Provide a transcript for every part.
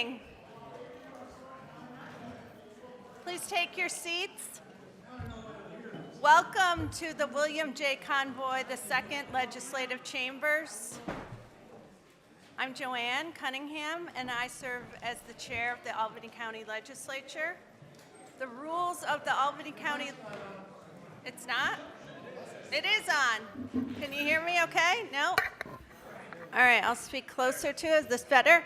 morning. Please take your seats. Welcome to the William J. Convoy II Legislative Chambers. I'm Joanne Cunningham, and I serve as the chair of the Albany County Legislature. The rules of the Albany County... It's not? It is on. Can you hear me okay? No? All right, I'll speak closer to it. Is this better?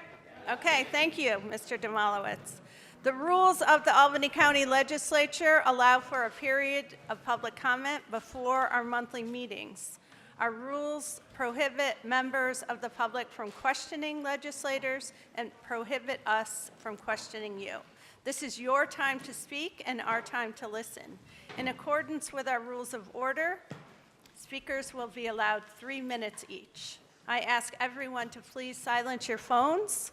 Okay, thank you, Mr. Demolowitz. The rules of the Albany County Legislature allow for a period of public comment before our monthly meetings. Our rules prohibit members of the public from questioning legislators and prohibit us from questioning you. This is your time to speak and our time to listen. In accordance with our rules of order, speakers will be allowed 3 minutes each. I ask everyone to please silence your phones.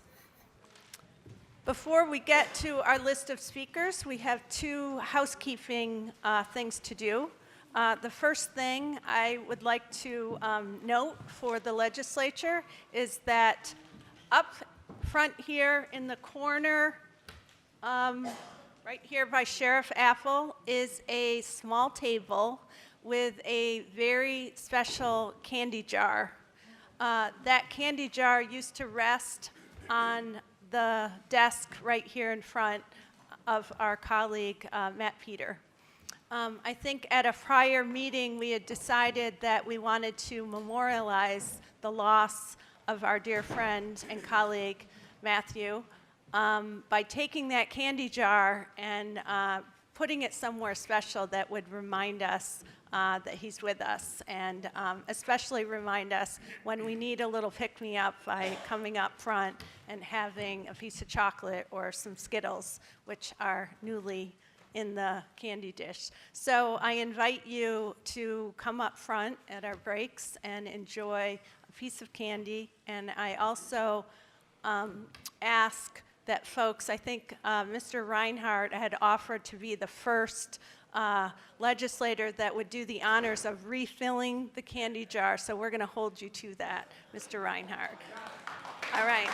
Before we get to our list of speakers, we have two housekeeping things to do. The first thing I would like to note for the legislature is that up front here in the corner, right here by Sheriff Apple, is a small table with a very special candy jar. That candy jar used to rest on the desk right here in front of our colleague, Matt Peter. I think at a prior meeting, we had decided that we wanted to memorialize the loss of our dear friend and colleague, Matthew, by taking that candy jar and putting it somewhere special that would remind us that he's with us, and especially remind us when we need a little pick-me-up by coming up front and having a piece of chocolate or some Skittles, which are newly in the candy dish. So I invite you to come up front at our breaks and enjoy a piece of candy. And I also ask that folks, I think Mr. Reinhardt had offered to be the first legislator that would do the honors of refilling the candy jar, so we're going to hold you to that, Mr. Reinhardt. All right.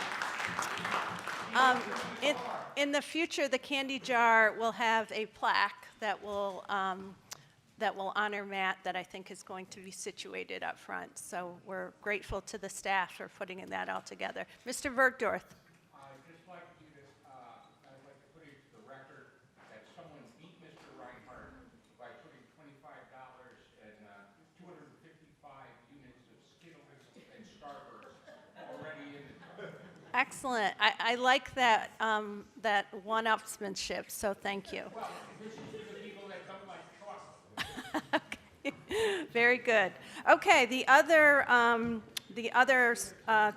In the future, the candy jar will have a plaque that will honor Matt that I think is going to be situated up front. So we're grateful to the staff for putting that all together. Mr. Bergdorf. Excellent. I like that that one-upsmanship, so thank you. Well, this is for the people that don't like chocolate. Okay. Very good. Okay, the other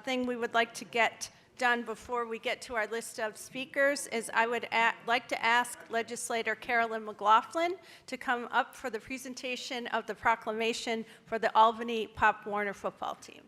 thing we would like to get done before we get to our list of speakers is I would like to ask Legislator Carolyn McLaughlin to come up for the presentation of the proclamation for the Albany Pop Warner football team.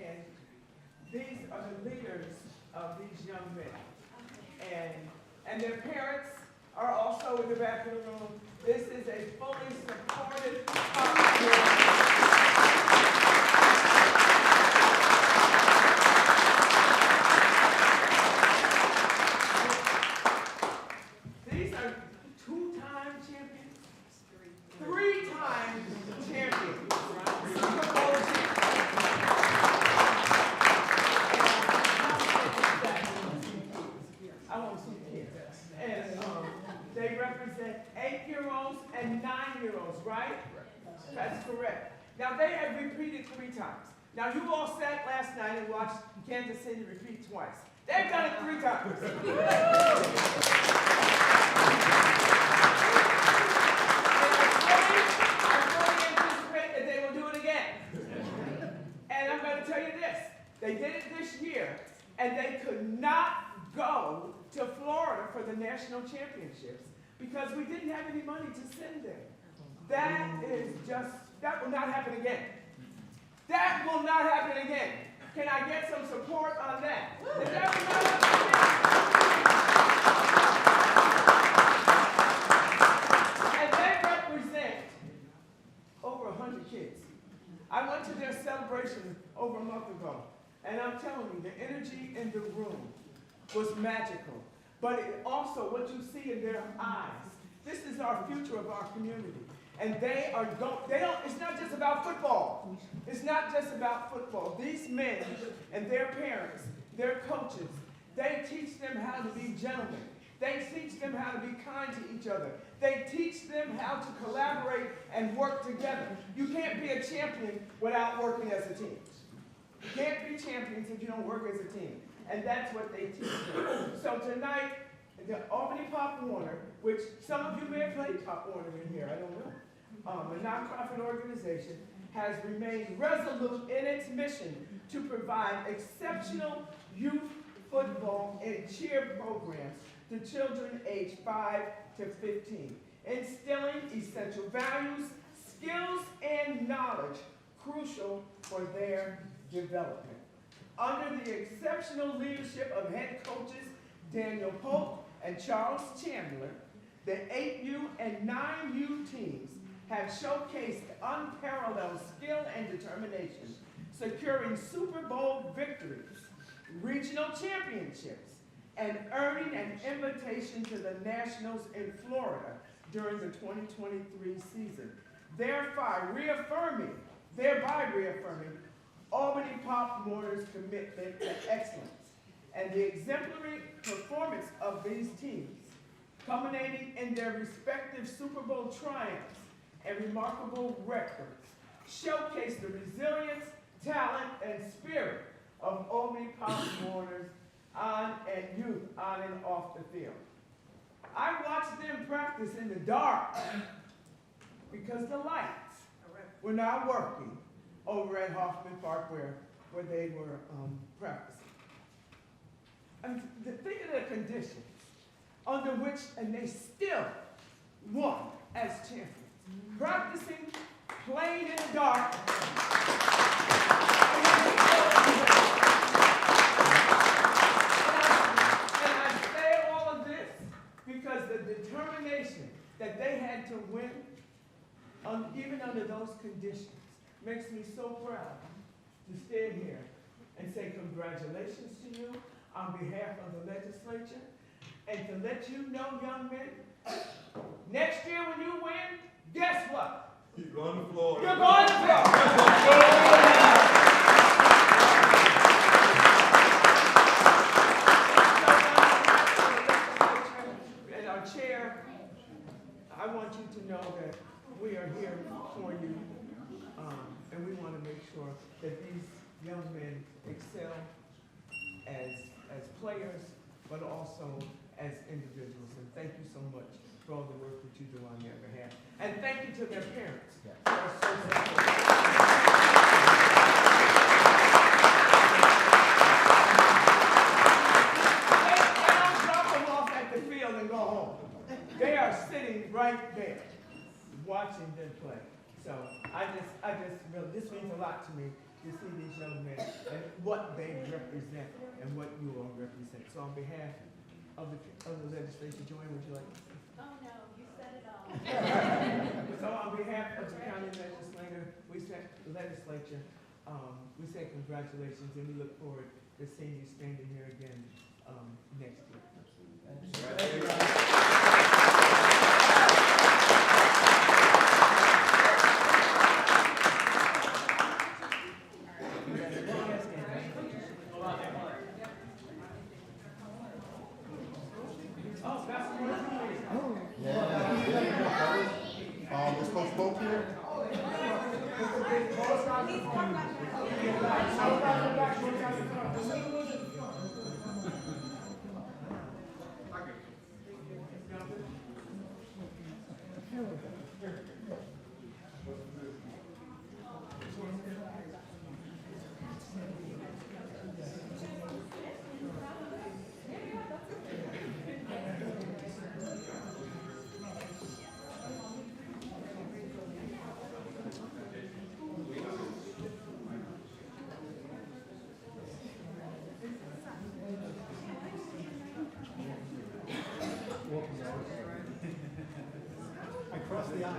And these are the leaders of these young men. And their parents are also in the back of the room. This is a fully supported Now, they have repeated 3 times. Now, you all sat last night and watched Kansas City repeat twice. They've done it 3 times. I fully anticipate that they will do it again. And I'm going to tell you this. They did it this year, and they could not go to Florida for the national championships because we didn't have any money to send them. That will not happen again. That will not happen again. Can I get some support on that? That will not happen again. And they represent over 100 kids. I went to their celebration over a month ago, and I'm telling you, the energy in the room was magical. But it also, what you see in their eyes, this is our future of our community. And it's not just about football. It's not just about football. These men and their parents, their coaches, they teach them how to be gentlemen. They teach them how to be kind to each other. They teach them how to collaborate and work together. You can't be a champion without working as a team. You can't be champions if you don't work as a team. And that's what they teach them. So tonight, the Albany Pop Warner, which some of you may have played Pop Warner in here, I don't know, a nonprofit organization, has remained resolute in its mission to provide exceptional youth football and cheer programs to children aged 5 to 15, instilling essential values, skills, and knowledge crucial for their development. Under the exceptional leadership of head coaches Daniel Polk and Charles Chandler, the 8U and 9U teams have showcased unparalleled skill and determination, securing Super Bowl victories, regional championships, and earning an invitation to the Nationals in Florida during the 2023 season, thereby reaffirming Albany Pop Warner's commitment to excellence and the exemplary performance of these teams, culminating in their respective Super Bowl triumphs and remarkable records, showcase the resilience, talent, and spirit of Albany Pop Warners on and youth on and off the field. I watched them practice in the dark because the lights were not working over at Hoffman Park where they were practicing. And think of the conditions under which, and they still won as champions. Practicing, playing in the dark. And I say all of this because the determination that they had to win, even under those conditions, makes me so proud to stand here and say congratulations to you on behalf of the legislature, and to let you know, young men, next year when you win, guess what? You're going to Florida. You're going to Florida. And our chair, I want you to know that we are here for you, and we want to make sure that these young men excel as players, but also as individuals. And thank you so much for all the work that you do on their behalf. And thank you to their parents. Who are so supportive. They don't drop them off at the field and go home. They are sitting right there watching them play. So I just really, this means a lot to me to see these young men and what they represent and what you all represent. So on behalf of the legislature, Joanne, would you like to say? Oh, no, you said it all. So on behalf of the county legislature, we say congratulations, and we look forward to seeing you standing here again next year. Thank you. Is Coach Pope here? I crossed the aisle.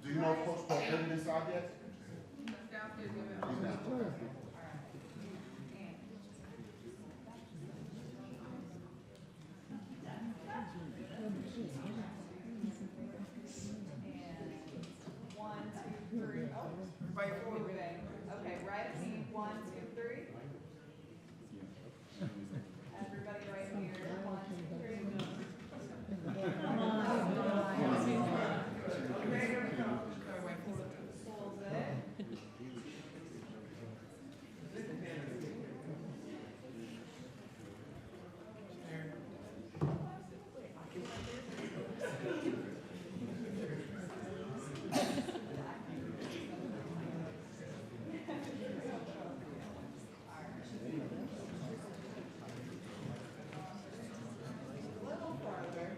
Do you know Coach Paul opened inside yet? He's not. Okay, right at me, 1, 2, 3. Everybody right here, 1, 2, 3. Pulls it. Little farther.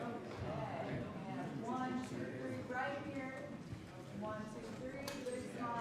Okay, and 1, 2, 3, right here. 1, 2, 3, big smile.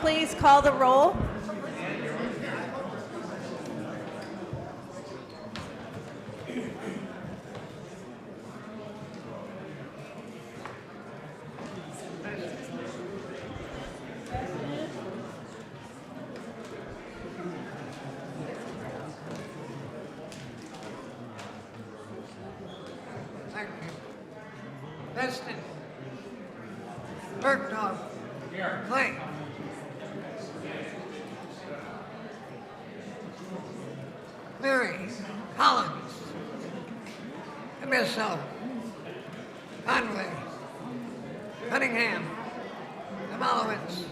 please call the roll? Thank you. Beston. Bergdorf. Here. Clay. Leary. Collins. Emisso. Conway. Cunningham. Demolowitz.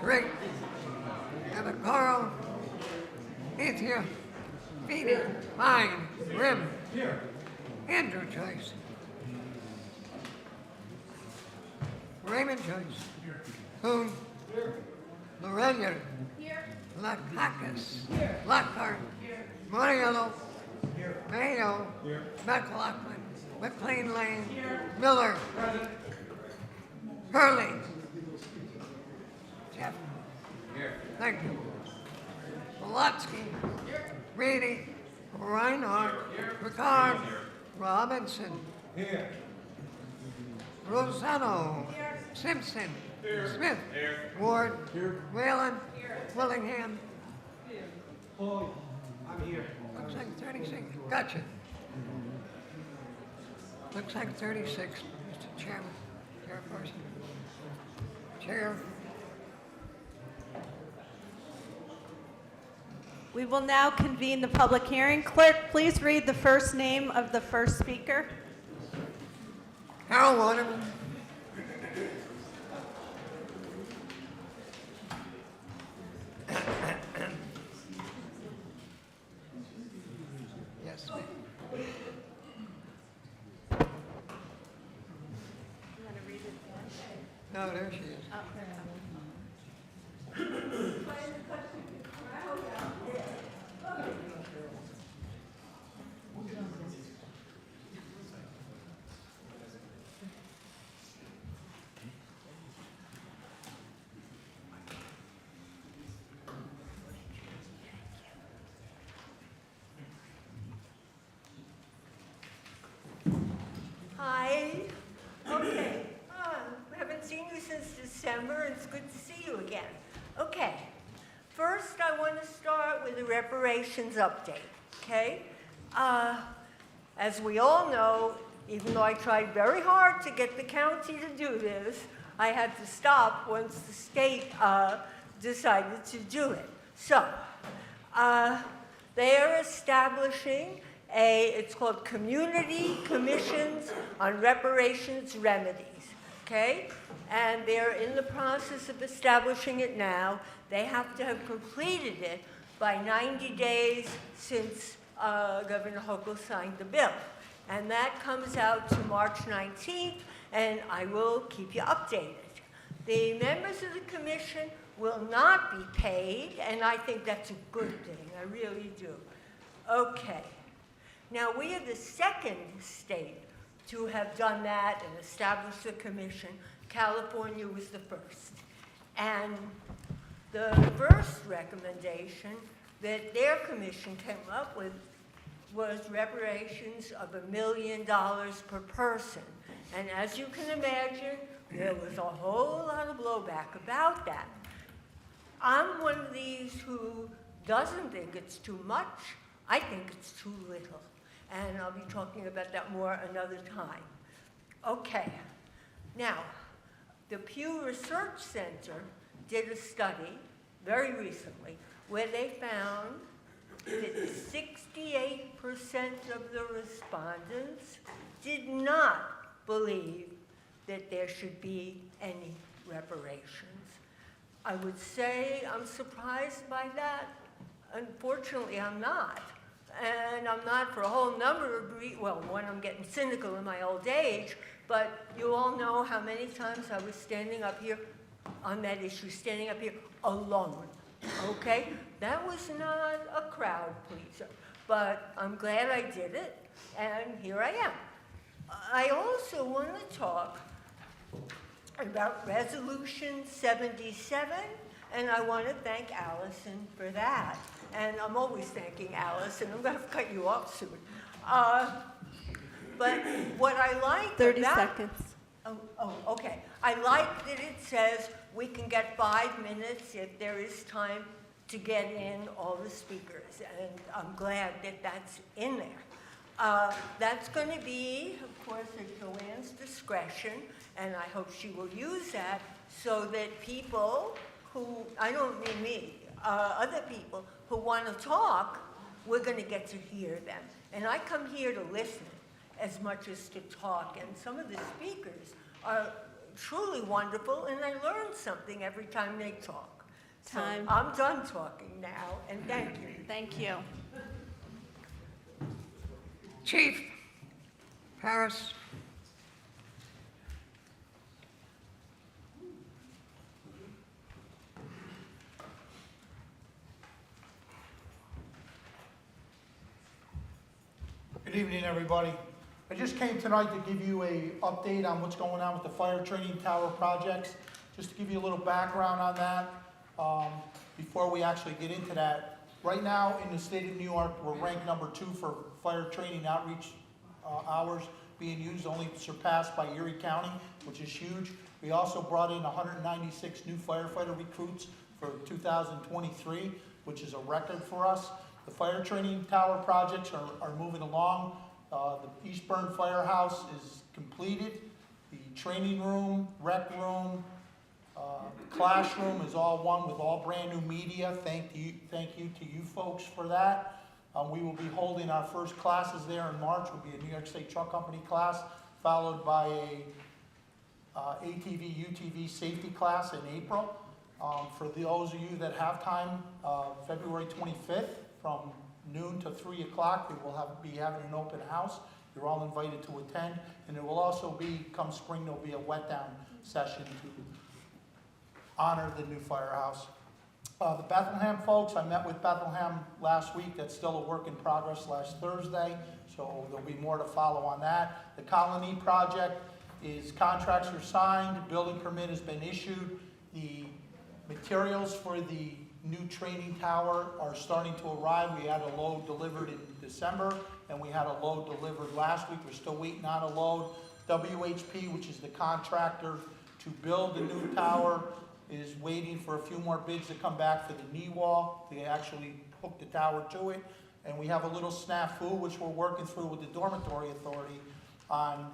Drake. Avocaro. Ethia. Feeney. Fine. Grimm. Here. Andrew Joyce. Raymond Joyce. Kuhn. Lorellier. Lakakis. Lockhart. Moriello. Mayo. McLaughlin. McLean Lane. Miller. Hurley. Jeff. Thank you. Polotsky. Reedy. Reinhardt. Ricard. Robinson. Here. Rosano. Simpson. Smith. Ward. Whalen. Willingham. Oh, I'm here. Looks like 36. Gotcha. Looks like 36, Mr. Chairman. Chairperson. Chair. We will now convene the public hearing. Clerk, please read the first name of the first speaker. Harold Waterman. Yes, ma'am. No, there she is. Hi. Okay. Haven't seen you since December, and it's good to see you again. Okay. First, I want to start with a reparations update, okay? As we all know, even though I tried very hard to get the county to do this, I had to stop once the state decided to do it. So, they are establishing it's called Community Commissions on Reparations Remedies, okay? And they're in the process of establishing it now. They have to have completed it by 90 days since Governor Hochul signed the bill. And that comes out to March 19th, and I will keep you updated. The members of the commission will not be paid, and I think that's a good thing. I really do. Okay. Now, we are the second state to have done that and established a commission. California was the first. And the first recommendation that their commission came up with was reparations of $1 million per person. And as you can imagine, there was a whole lot of blowback about that. I'm one of these who doesn't think it's too much. I think it's too little. And I'll be talking about that more another time. Okay. Now, the Pew Research Center did a study very recently where they found that 68% of the respondents did not believe that there should be any reparations. I would say I'm surprised by that. Unfortunately, I'm not. And I'm not for a whole number of reasons. Well, one, I'm getting cynical in my old age, but you all know how many times I was standing up here on that issue, standing up here alone, okay? That was not a crowd pleaser, but I'm glad I did it, and here I am. I also want to talk about Resolution 77, and I want to thank Allison for that. And I'm always thanking Allison. I'm going to have to cut you off soon. But what I like 30 about... seconds. Okay. I like that it says we can get 5 minutes if there is time to get in all the speakers, and I'm glad that that's in there. That's going to be, of course, at Joanne's discretion, and I hope she will use that so that people who, I don't mean me, other people who want to talk, we're going to get to hear them. And I come here to listen as much as to talk, and some of the speakers are truly wonderful, and I learn something every time they talk. So Time. I'm done talking now, and thank you. Thank you. Chief Harris. Good evening, everybody. I just came tonight to give you an update on what's going on with the fire training tower projects. Just to give you a little background on that, before we actually get into that. Right now, in the state of New York, we're ranked number 2 for fire training outreach hours being used, only surpassed by Erie County, which is huge. We also brought in 196 new firefighter recruits for 2023, which is a record for us. The fire training tower projects are moving along. The Eastburn Firehouse is completed. The training room, rec room, classroom is all one with all brand new media. Thank you to you folks for that. We will be holding our first classes there in March. Will be a New York State Truck Company class, followed by a ATV, UTV safety class in April. For those of you that have time, February 25th from noon to 3 o'clock, we will be having an open house. You're all invited to attend, and there will also be, come spring, there'll be a wet down session to honor the new firehouse. The Bethlehem folks, I met with Bethlehem last week. That's still a work in progress last Thursday, so there'll be more to follow on that. The Colony project is, contracts are signed, building permit has been issued. The materials for the new training tower are starting to arrive. We had a load delivered in December, and we had a load delivered last week. We're still waiting on a load. WHP, which is the contractor to build the new tower, is waiting for a few more bids to come back for the knee wall to actually hook the tower to it. And we have a little snafu, which we're working through with the Dormitory Authority on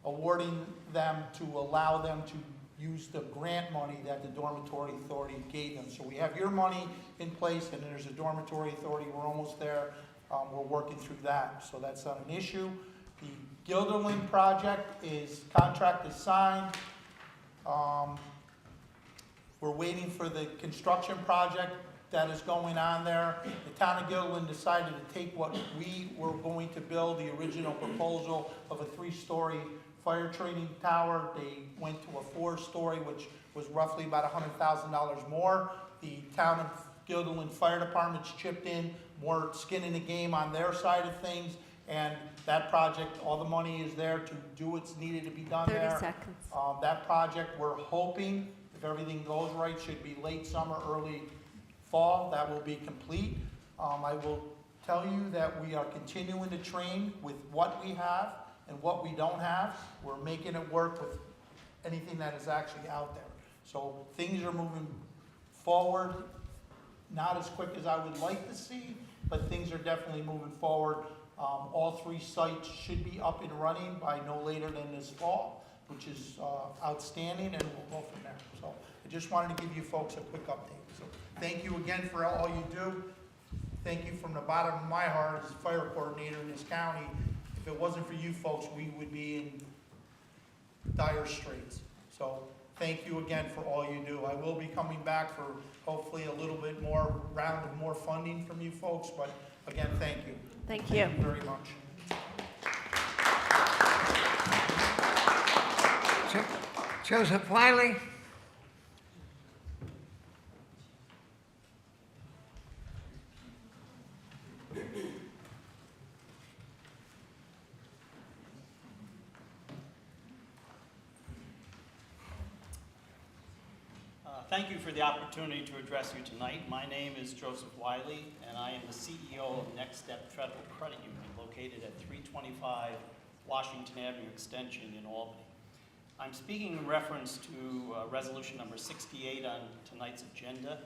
awarding them to allow them to use the grant money that the Dormitory Authority gave them. So we have your money in place, and then there's a Dormitory Authority. We're almost there. We're working through that, so that's not an issue. The Gilderland project contract is signed. We're waiting for the construction project that is going on there. The town of Gilderland decided to take what we were going to build, the original proposal of a 3-story fire training tower. They went to a 4-story, which was roughly about $100,000 more. The town of Gilderland Fire Department's chipped in, more skin in the game on their side of things, and that project, all the money is there to do what's needed to be done 30 there. seconds. That project, we're hoping, if everything goes right, should be late summer, early fall. That will be complete. I will tell you that we are continuing to train with what we have and what we don't have. We're making it work with anything that is actually out there. So things are moving forward, not as quick as I would like to see, but things are definitely moving forward. All 3 sites should be up and running by no later than this fall, which is outstanding, and we'll go from there. So I just wanted to give you folks a quick update. So thank you again for all you do. Thank you from the bottom of my heart as fire coordinator in this county. If it wasn't for you folks, we would be in dire straits. So thank you again for all you do. I will be coming back for hopefully a little bit more round of more funding from you folks, but again, thank you. Thank you. Thank you very much. Joseph Wiley. Thank you for the opportunity to address you tonight. My name is Joseph Wiley, and I am the CEO of Next Step Federal Credit Union, located at 325 Washington Avenue Extension in Albany. I'm speaking in reference to resolution number 68 on tonight's agenda.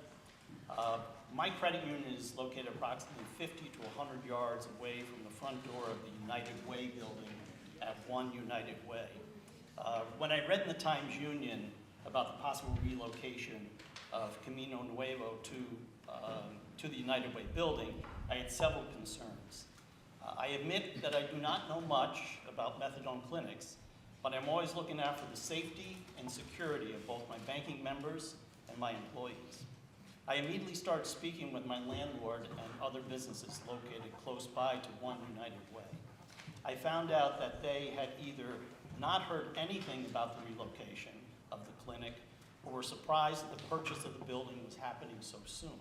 My credit union is located approximately 50 to 100 yards away from the front door of the United Way building at 1 United Way. When I read in the Times Union about the possible relocation of Camino Nuevo to the United Way building, I had several concerns. I admit that I do not know much about methadone clinics, but I'm always looking out for the safety and security of both my banking members and my employees. I immediately started speaking with my landlord and other businesses located close by to 1 United Way. I found out that they had either not heard anything about the relocation of the clinic or were surprised that the purchase of the building was happening so soon.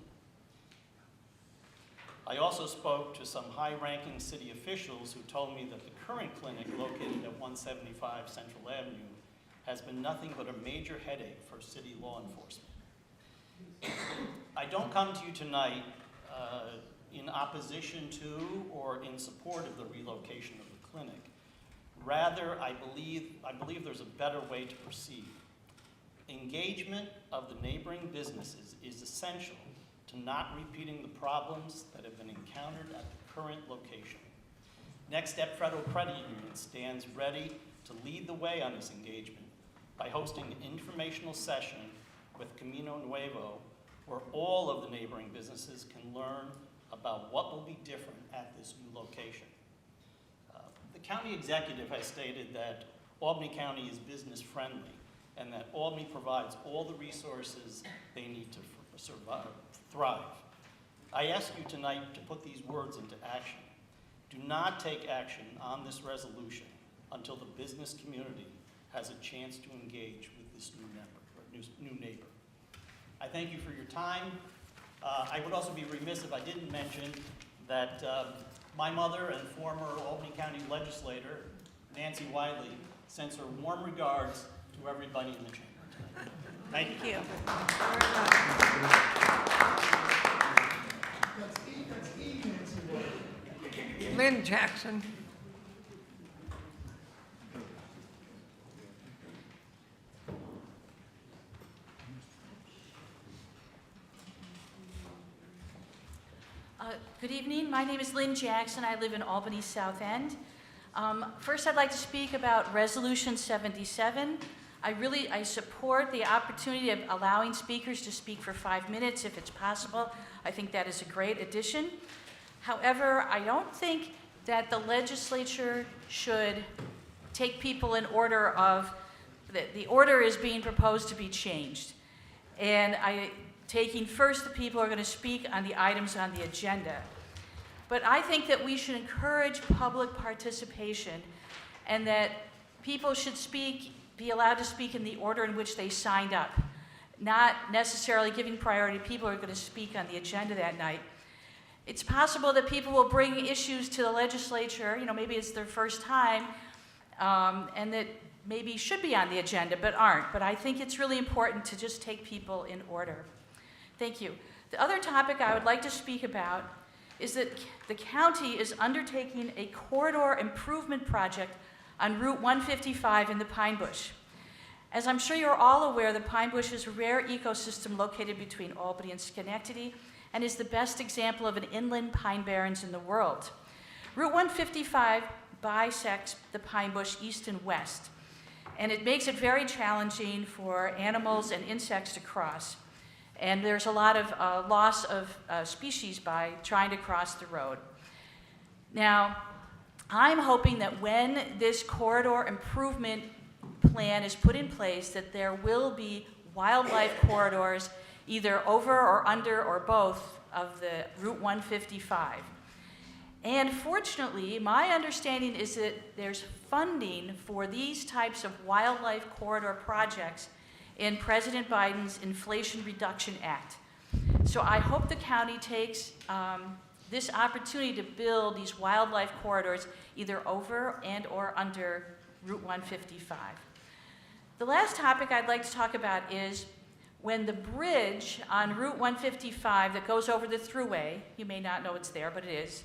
I also spoke to some high-ranking city officials who told me that the current clinic located at 175 Central Avenue has been nothing but a major headache for city law enforcement. I don't come to you tonight in opposition to or in support of the relocation of the clinic. Rather, I believe there's a better way to proceed. Engagement of the neighboring businesses is essential to not repeating the problems that have been encountered at the current location. Next Step Federal Credit Union stands ready to lead the way on this engagement by hosting an informational session with Camino Nuevo, where all of the neighboring businesses can learn about what will be different at this new location. The county executive has stated that Albany County is business friendly and that Albany provides all the resources they need to thrive. I ask you tonight to put these words into action. Do not take action on this resolution until the business community has a chance to engage with this new neighbor. I thank you for your time. I would also be remiss if I didn't mention that my mother and former Albany County legislator, Nancy Wiley, sends her warm regards to everybody in the chamber. Thank you. Lynn Jackson. Good evening. My name is Lynn Jackson. I live in Albany South End. First, I'd like to speak about Resolution 77. I support the opportunity of allowing speakers to speak for 5 minutes if it's possible. I think that is a great addition. However, I don't think that the legislature should take people in order of, the order is being proposed to be changed. And taking first the people who are going to speak on the items on the agenda. But I think that we should encourage public participation and that people should be allowed to speak in the order in which they signed up, not necessarily giving priority to people who are going to speak on the agenda that night. It's possible that people will bring issues to the legislature, maybe it's their first time, and that maybe should be on the agenda but aren't. But I think it's really important to just take people in order. Thank you. The other topic I would like to speak about is that the county is undertaking a corridor improvement project on Route 155 in the Pine Bush. As I'm sure you're all aware, the Pine Bush is a rare ecosystem located between Albany and Schenectady and is the best example of an inland pine barrens in the world. Route 155 bisects the Pine Bush east and west, and it makes it very challenging for animals and insects to cross. And there's a lot of loss of species by trying to cross the road. Now, I'm hoping that when this corridor improvement plan is put in place, that there will be wildlife corridors either over or under or both of the Route 155. And fortunately, my understanding is that there's funding for these types of wildlife corridor projects in President Biden's Inflation Reduction Act. So I hope the county takes this opportunity to build these wildlife corridors either over and or under Route 155. The last topic I'd like to talk about is when the bridge on Route 155 that goes over the thruway, you may not know it's there, but it is,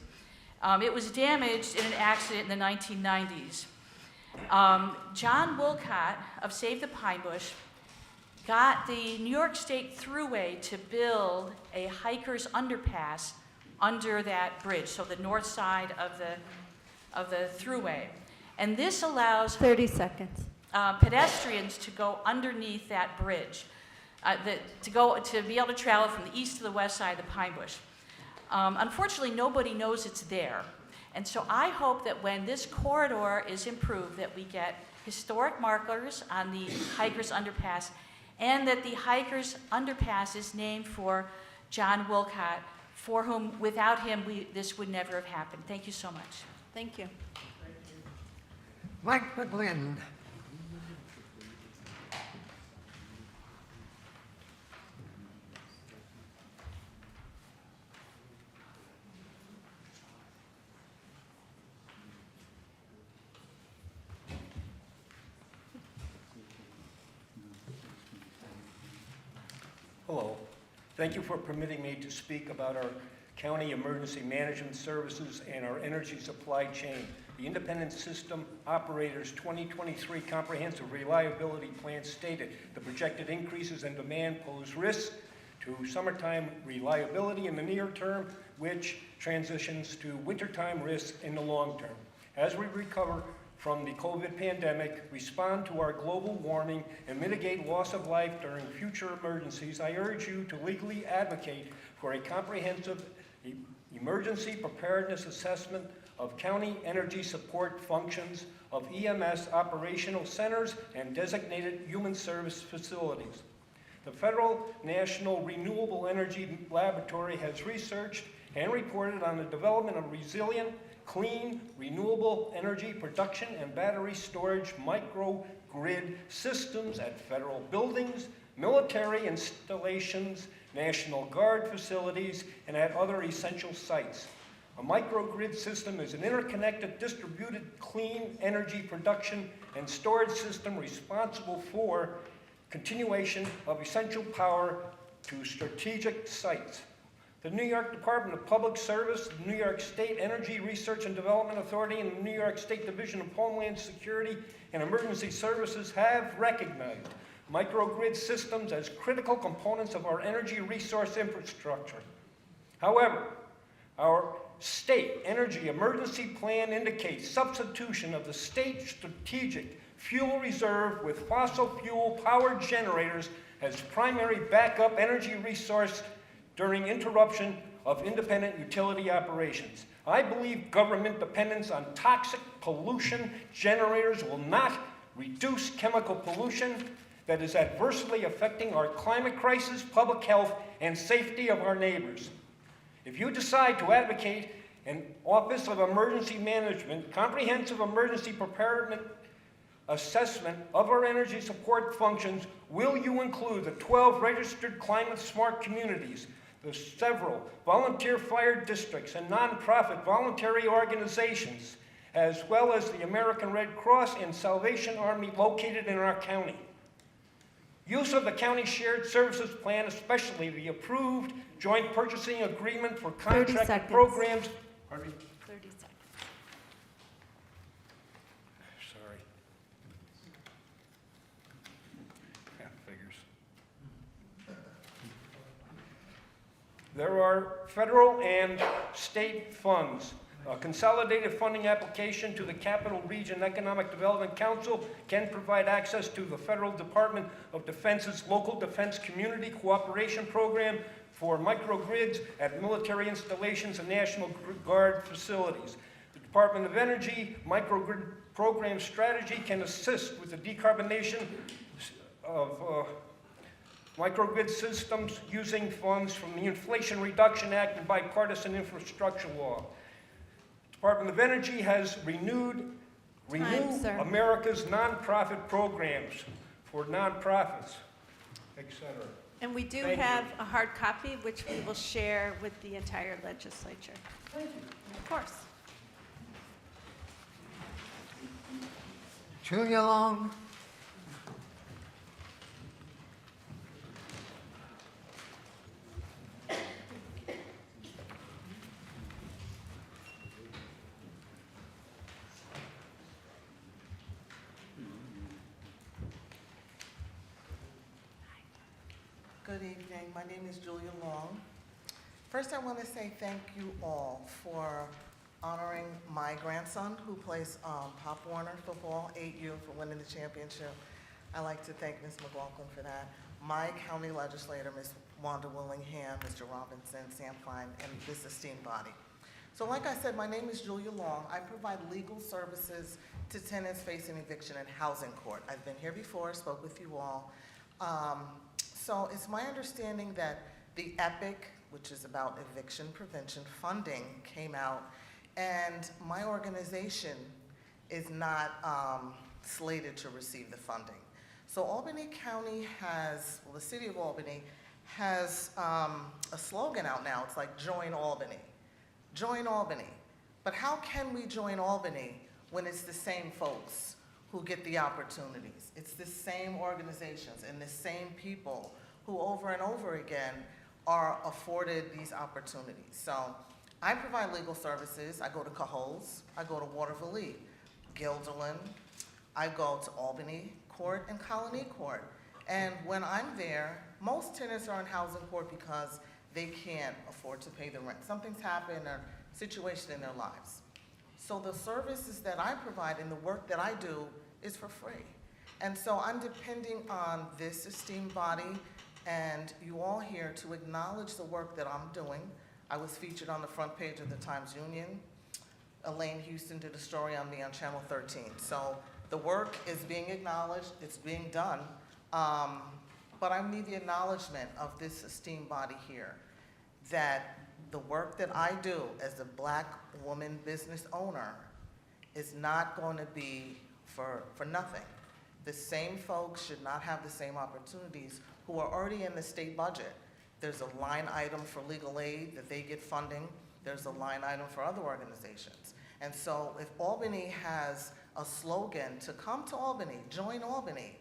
it was damaged in an accident in the 1990s. John Wolcott of Save the Pine Bush got the New York State Thruway to build a hiker's underpass under that bridge, so the north side of the thruway. And this allows 30 seconds. pedestrians to go underneath that bridge, to be able to travel from the east to the west side of the Pine Bush. Unfortunately, nobody knows it's there. And so I hope that when this corridor is improved, that we get historic markers on the hiker's underpass, and that the hiker's underpass is named for John Wolcott, for whom, without him, this would never have happened. Thank you so much. Thank you. Mike McGlynn. Hello. Thank you for permitting me to speak about our county emergency management services and our energy supply chain. The Independent System Operators 2023 Comprehensive Reliability Plan stated the projected increases in demand pose risks to summertime reliability in the near term, which transitions to wintertime risks in the long term. As we recover from the COVID pandemic, respond to our global warming, and mitigate loss of life during future emergencies, I urge you to legally advocate for a comprehensive emergency preparedness assessment of county energy support functions, of EMS operational centers, and designated human service facilities. The Federal National Renewable Energy Laboratory has researched and reported on the development of resilient, clean, renewable energy production and battery storage microgrid systems at federal buildings, military installations, National Guard facilities, and at other essential sites. A microgrid system is an interconnected, distributed, clean energy production and storage system responsible for continuation of essential power to strategic sites. The New York Department of Public Service, the New York State Energy Research and Development Authority, and the New York State Division of Homeland Security and Emergency Services have recognized microgrid systems as critical components of our energy resource infrastructure. However, our state energy emergency plan indicates substitution of the state strategic fuel reserve with fossil fuel powered generators as primary backup energy resource during interruption of independent utility operations. I believe government dependence on toxic pollution generators will not reduce chemical pollution that is adversely affecting our climate crisis, public health, and safety of our neighbors. If you decide to advocate an Office of Emergency Management, comprehensive emergency preparedness assessment of our energy support functions, will you include the 12 registered climate smart communities, the several volunteer fire districts and nonprofit voluntary organizations, as well as the American Red Cross and Salvation Army located in our county? Use of the county shared services plan, especially the approved joint purchasing agreement for 30 contracted seconds. programs. Pardon me? 30 seconds. Sorry. Yeah, figures. There are federal and state funds. A consolidated funding application to the Capital Region Economic Development Council can provide access to the Federal Department of Defense's Local Defense Community Cooperation Program for microgrids at military installations and National Guard facilities. The Department of Energy microgrid program strategy can assist with the decarbonization of microgrid systems using funds from the Inflation Reduction Act and bipartisan infrastructure law. Department of Energy has renewed sir. America's nonprofit programs for nonprofits, etc. And we do Thank you. have a hard copy, which we will share with the entire legislature. Of course. Julia Long. Good evening. My name is Julia Long. First, I want to say thank you all for honoring my grandson who plays Pop Warner football, 8U, for winning the championship. I'd like to thank Ms. McLaughlin for that. My county legislator, Ms. Wanda Willingham, Mr. Robinson, Sam Klein, and this esteemed body. So like I said, my name is Julia Long. I provide legal services to tenants facing eviction in housing court. I've been here before, spoke with you all. So it's my understanding that the EPIC, which is about eviction prevention funding, came out, and my organization is not slated to receive the funding. So Albany County has, well, the city of Albany has a slogan out now. It's like, join Albany. Join Albany. But how can we join Albany when it's the same folks who get the opportunities? It's the same organizations and the same people who over and over again are afforded these opportunities. So I provide legal services. I go to Cohoes, I go to Waterville, Guilderland, I go to Albany Court and Colony Court. And when I'm there, most tenants are in housing court because they can't afford to pay the rent. Something's happened or situation in their lives. So the services that I provide and the work that I do is for free. And so I'm depending on this esteemed body and you all here to acknowledge the work that I'm doing. I was featured on the front page of the Times-Union. Elaine Houston did a story on me on Channel 13. So the work is being acknowledged, it's being done, but I need the acknowledgement of this esteemed body here that the work that I do as a Black woman business owner is not going to be for nothing. The same folks should not have the same opportunities who are already in the state budget. There's a line item for legal aid that they get funding. There's a line item for other organizations. And so if Albany has a slogan to come to Albany, join Albany,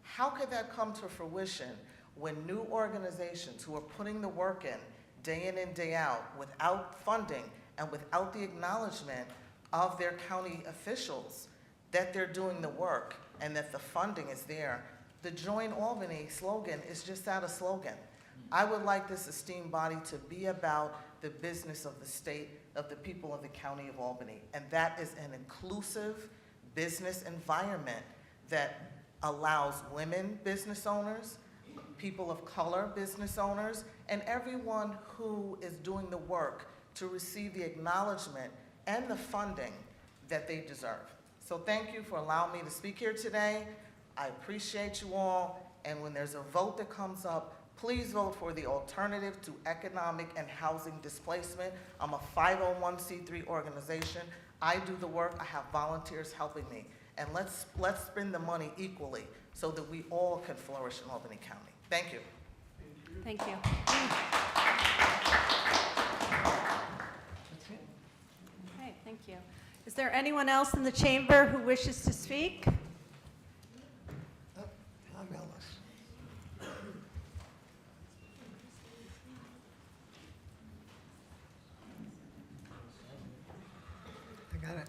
how could that come to fruition when new organizations who are putting the work in and day out, without funding and without the acknowledgement of their county officials that they're doing the work and that the funding is there? The Join Albany slogan is just that, a slogan. I would like this esteemed body to be about the business of the state, of the people of the county of Albany, and that is an inclusive business environment that allows women business owners, people of color business owners, and everyone who is doing the work to receive the acknowledgement and the funding that they deserve. So thank you for allowing me to speak here today. I appreciate you all, and when there's a vote that comes up, please vote for the alternative to economic and housing displacement. I'm a 501c3 organization. I do the work, I have volunteers helping me. And let's spend the money equally so that we all can flourish in Albany County. Thank you. Thank you. Okay, thank you. Is there anyone else in the chamber who wishes to speak? Tom Ellis. I got it.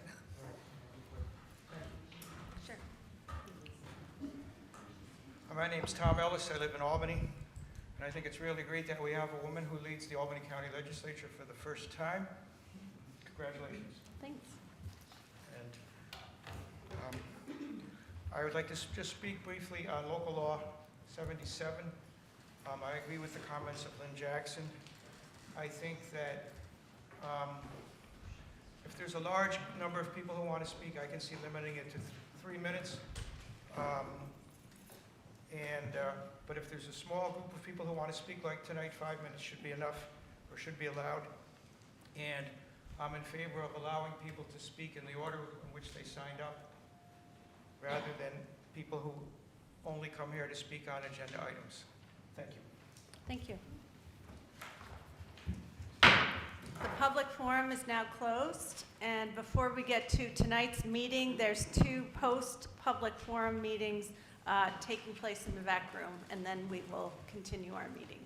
Sure. My name's Tom Ellis. I live in Albany, and I think it's really great that we have a woman who leads the Albany County Legislature for the first time. Congratulations. Thanks. And I would like to just speak briefly on Local Law 77. I agree with the comments of Lynn Jackson. I think that if there's a large number of people who want to speak, I can see limiting it to 3 minutes. But if there's a small group of people who want to speak like tonight, 5 minutes should be enough or should be allowed. And I'm in favor of allowing people to speak in the order in which they signed up, rather than people who only come here to speak on agenda items. Thank you. Thank you. The public forum is now closed, and before we get to tonight's meeting, there's 2 post-public forum meetings taking place in the back room, and then we will continue our meeting.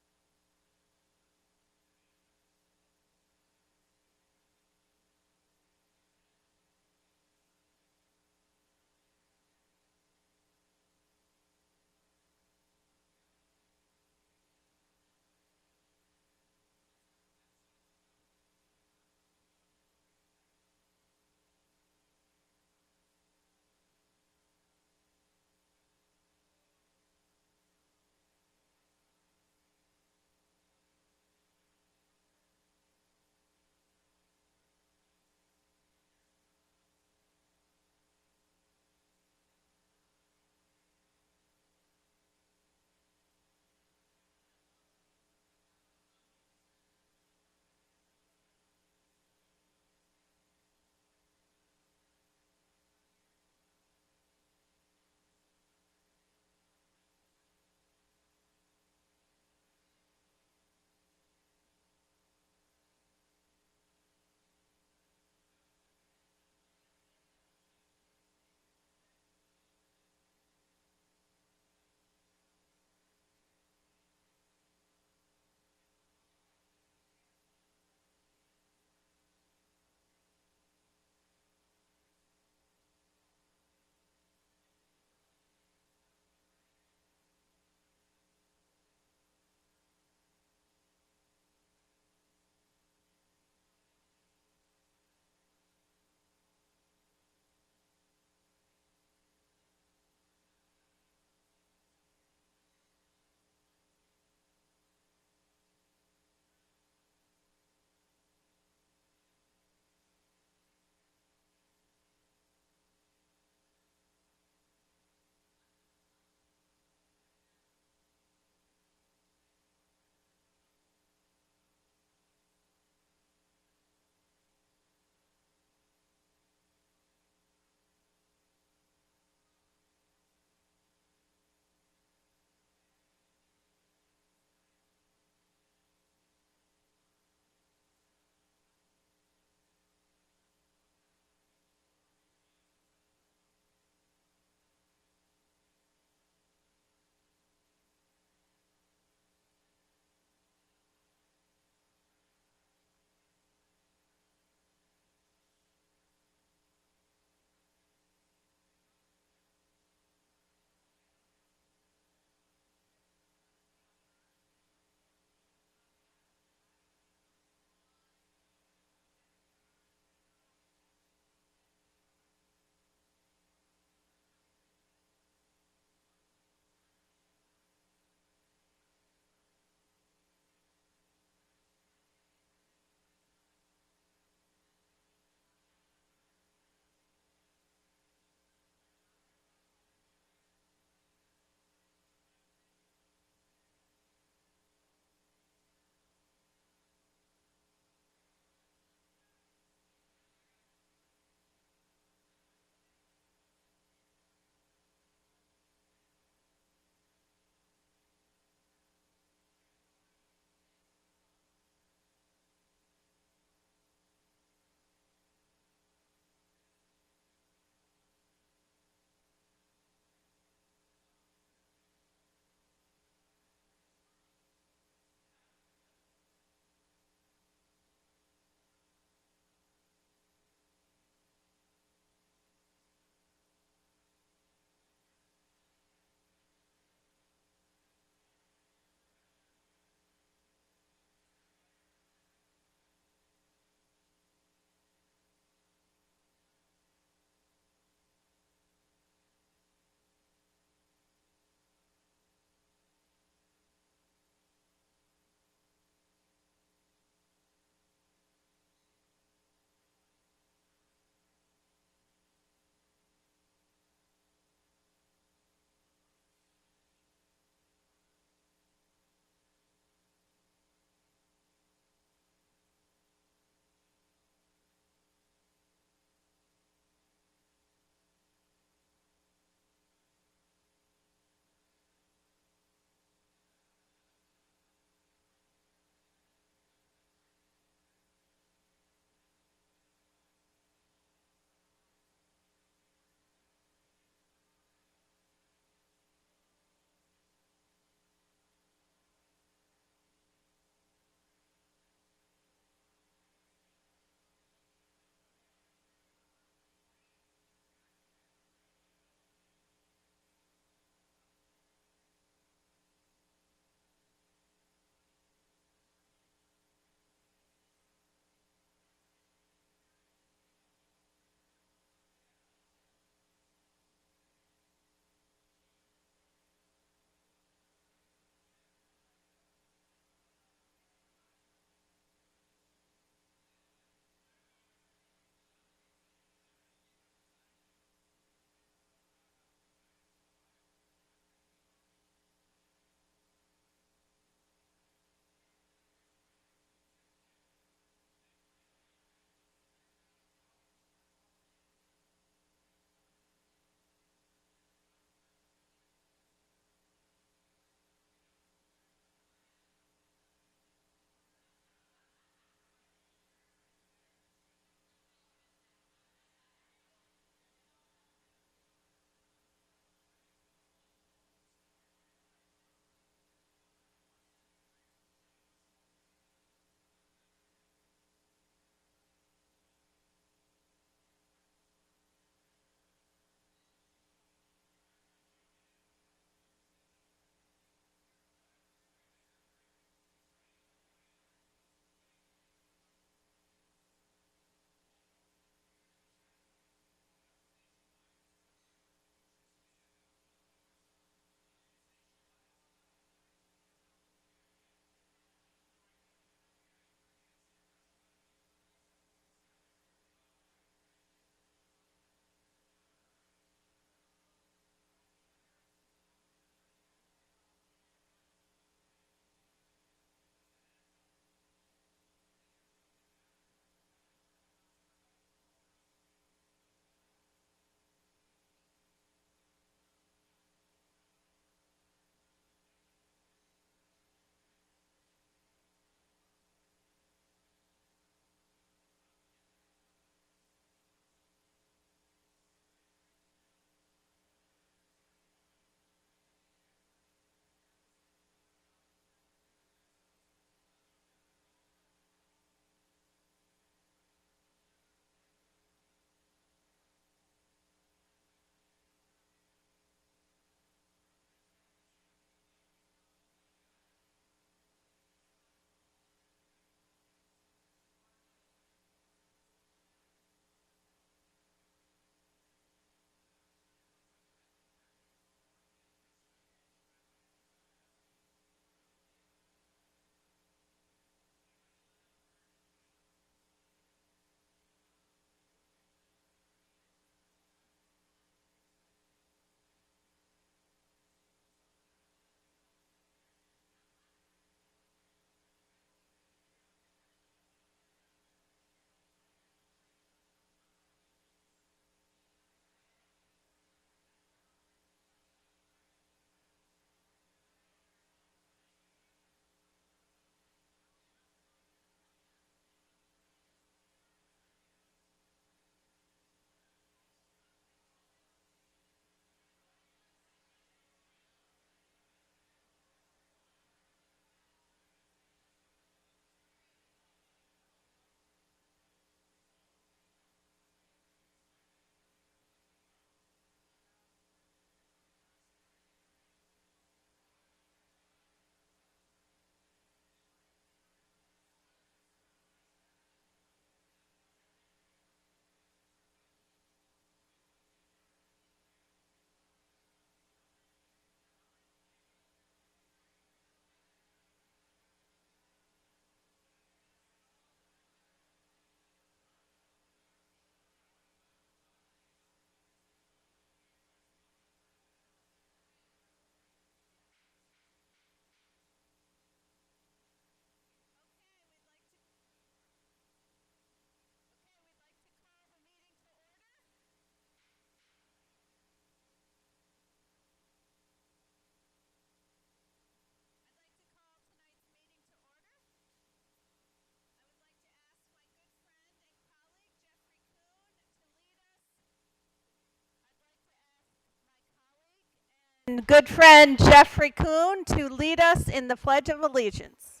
good friend Jeffrey Kuhn to lead us in the Pledge of Allegiance.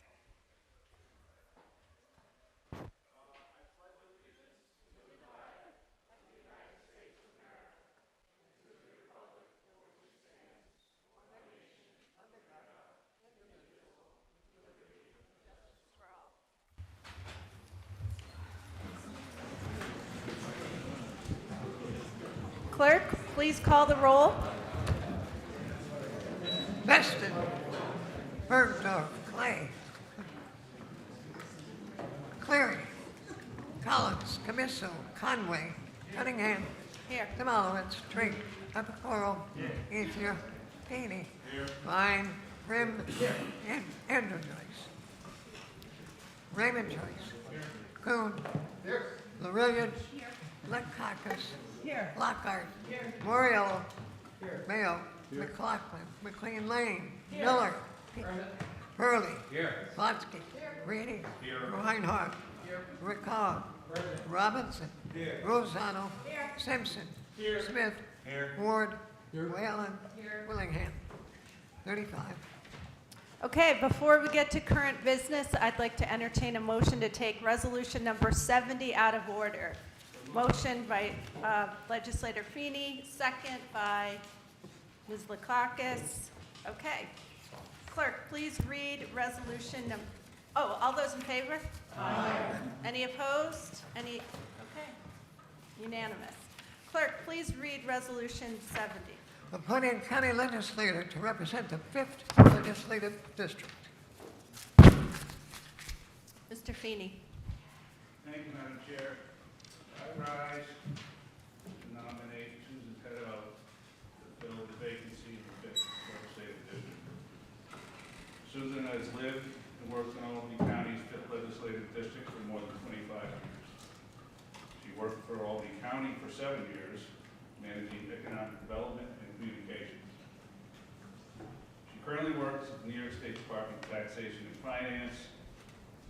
Clerk, please call the roll. Beston, Bergdorf, Clay, Cleary, Collins, Camiso, Conway, Cunningham, Here. Demolowitz, Trink, Epicoro, Ethier, Payne, Vine, Grimm, and Endergeist. Raymond Joyce, Kuhn, Larillian, Lekakis, Lockhart, Moriello, Mayo, McLaughlin, McLean Lane, Miller, Hurley, Blotsky, Reedy, Reinhardt, Rickard, Robinson, Rosano, Simpson, Smith, Ward, Whalen, Willingham. 35. Okay, before we get to current business, I'd like to entertain a motion to take resolution number 70 out of order. Motion by Legislator Feeney, second by Ms. Lakakis. Okay. Clerk, please read resolution number, all those in favor? Aye. Any opposed? Any, okay. Unanimous. Clerk, please read resolution 70. Appointing county legislator to represent the 5th legislative district. Mr. Feeney. Thank you, Madam Chair. I rise to nominate Susan Petto to fill the vacancy in the 5th legislative district. Susan has lived and worked in Albany County's 5th legislative district for more than 25 years. She worked for Albany County for 7 years, managing economic development and communications. She currently works at the New York State Department of Taxation and Finance,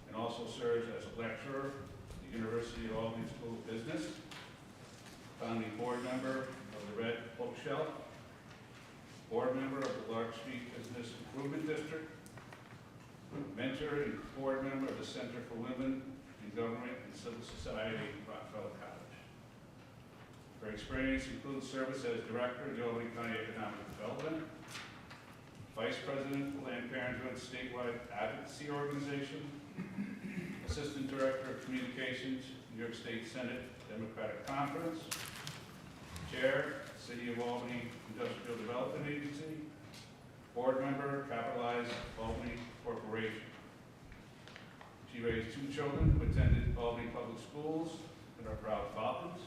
and also serves as a lecturer at the University of Albany School of Business, founding board member of the Red Bookshelf, board member of the Lark Street Business Improvement District, mentor and board member of the Center for Women in Government and Civil Society at Rockefeller College. Her experience includes service as director of the Albany County Economic Development, vice president of Planned Parenthood's statewide advocacy organization, assistant director of communications, New York State Senate Democratic Conference, chair, City of Albany Industrial Development Agency, board member, Capitalized Albany Corporation. She raised 2 children who attended Albany Public Schools and are proud fathers.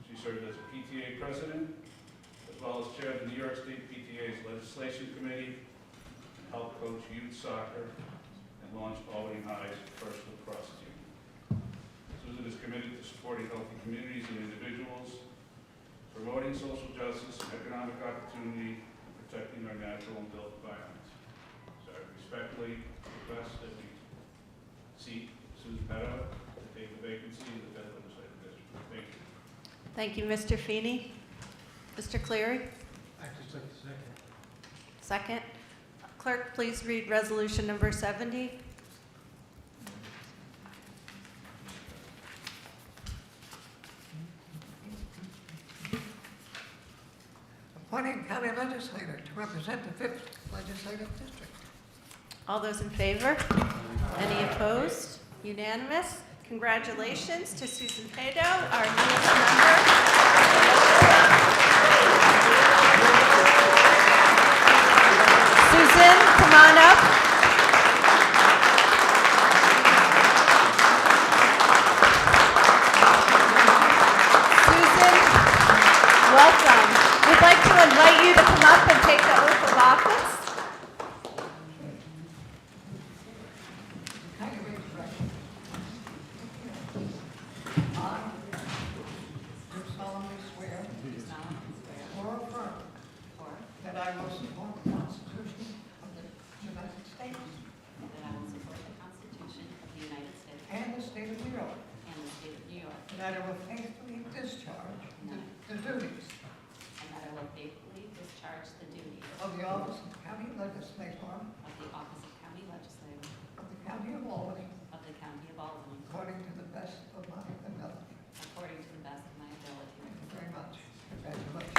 She served as a PTA president, as well as chair of the New York State PTA's legislation committee, and helped coach youth soccer and launched Albany High's first lacrosse team. Susan is committed to supporting healthy communities and individuals, promoting social justice and economic opportunity, and protecting our natural and built environments. So I respectfully request that we seat Susan Petto to take the vacancy in the 5th legislative district. Thank you. Thank you, Mr. Feeney. Mr. Cleary? I just like to second. Second. Clerk, please read resolution number 70. Appointing county legislator to represent the 5th legislative district. All those in favor? Any opposed? Unanimous. Congratulations to Susan Pato, our newest member. Susan, come on up. Susan, welcome. We'd like to invite you to come up and take the oath of office. Do solemnly swear or affirm that I will support the Constitution of the United States That I will support the Constitution of the United States and the state of New York, and the state of New York, and that I will faithfully discharge the duties and that I will faithfully discharge the duties of the office of County Legislator of the office of County Legislator of the County of Albany, of the County of Albany, according to the best of my ability. according to the best of my ability. Thank you very much. Congratulations.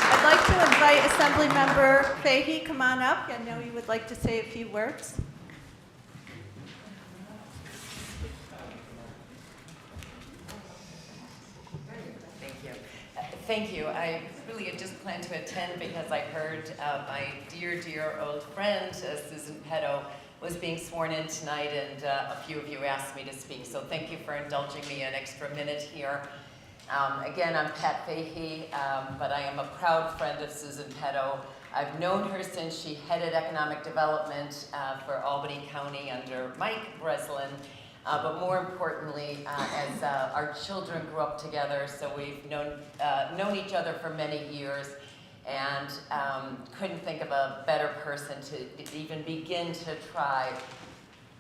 I'd like to invite Assemblymember Fahey, come on up. I know you would like to say a few words. Thank you. Thank you. I really had just planned to attend because I heard my dear, dear old friend, Susan Petto, was being sworn in tonight, and a few of you asked me to speak. So thank you for indulging me an extra minute here. Again, I'm Pat Fahey, but I am a proud friend of Susan Petto. I've known her since she headed economic development for Albany County under Mike Breslin. But more importantly, as our children grew up together, so we've known each other for many years, and couldn't think of a better person to even begin to try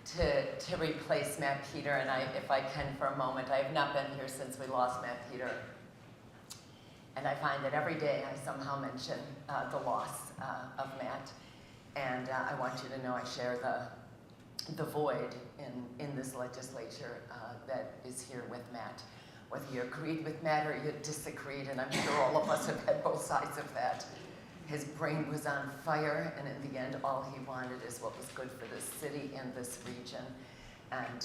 to replace Matt Peter. And if I can for a moment, I have not been here since we lost Matt Peter. And I find that every day I somehow mention the loss of Matt. And I want you to know I share the void in this legislature that is here with Matt. Whether you agreed with Matt or you disagreed, and I'm sure all of us have had both sides of that. His brain was on fire, and in the end, all he wanted is what was good for this city and this region. And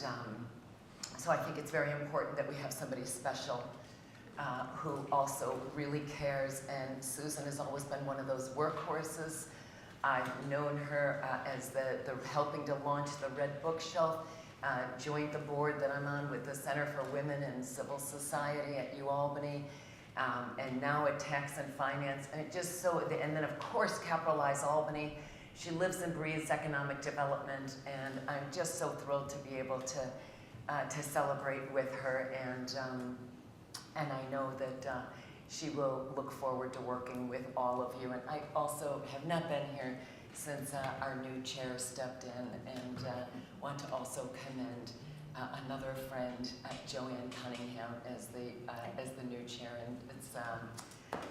so I think it's very important that we have somebody special who also really cares. And Susan has always been one of those workhorses. I've known her as the helping to launch the Red Bookshelf, joined the board that I'm on with the Center for Women in Civil Society at UAlbany, and now at Tax and Finance, and it just so, and then of course Capitalize Albany. She lives and breathes economic development, and I'm just so thrilled to be able to celebrate with her, and I know that she will look forward to working with all of you. And I also have not been here since our new chair stepped in, and want to also commend another friend, Joanne Cunningham, as the new chair. And it's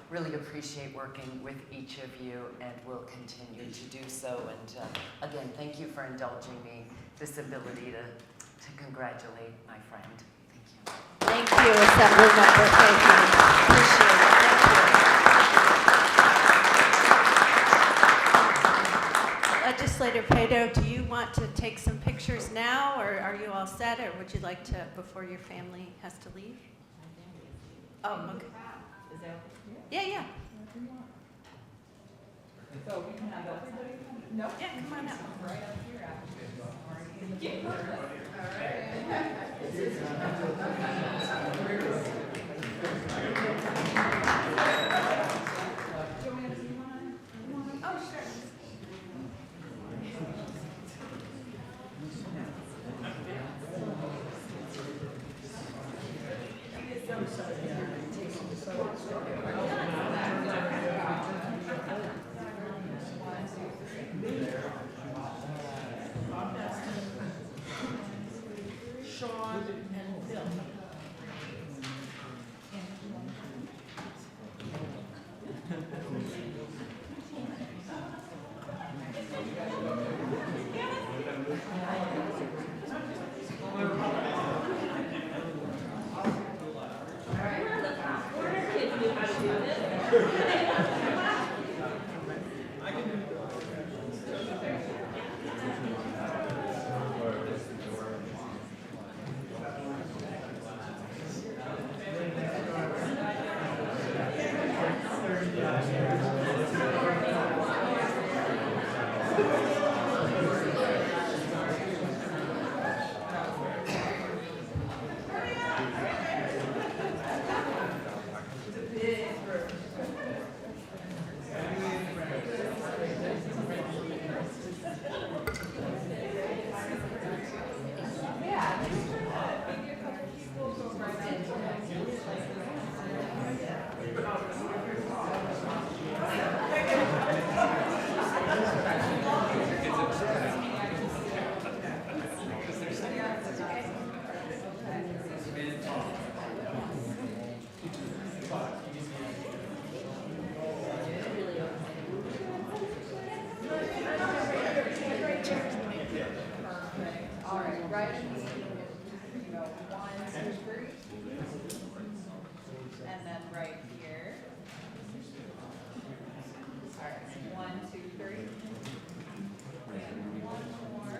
really appreciate working with each of you, and will continue to do so. And again, thank you for indulging me this ability to congratulate my friend. Thank you, Assemblymember Fahey. Appreciate it. Thank you. Legislator Pato, do you want to take some pictures now, or are you all set, or would you like to before your family has to leave? Oh, okay. Is that Yeah. So we can have everybody come? No? Yeah, come on up. Right up here after. All right. Joanne, do you want to? Oh, sure. Sean and Bill. You go 1, 2, 3. And then right here. All right, 1, 2, 3. And one more.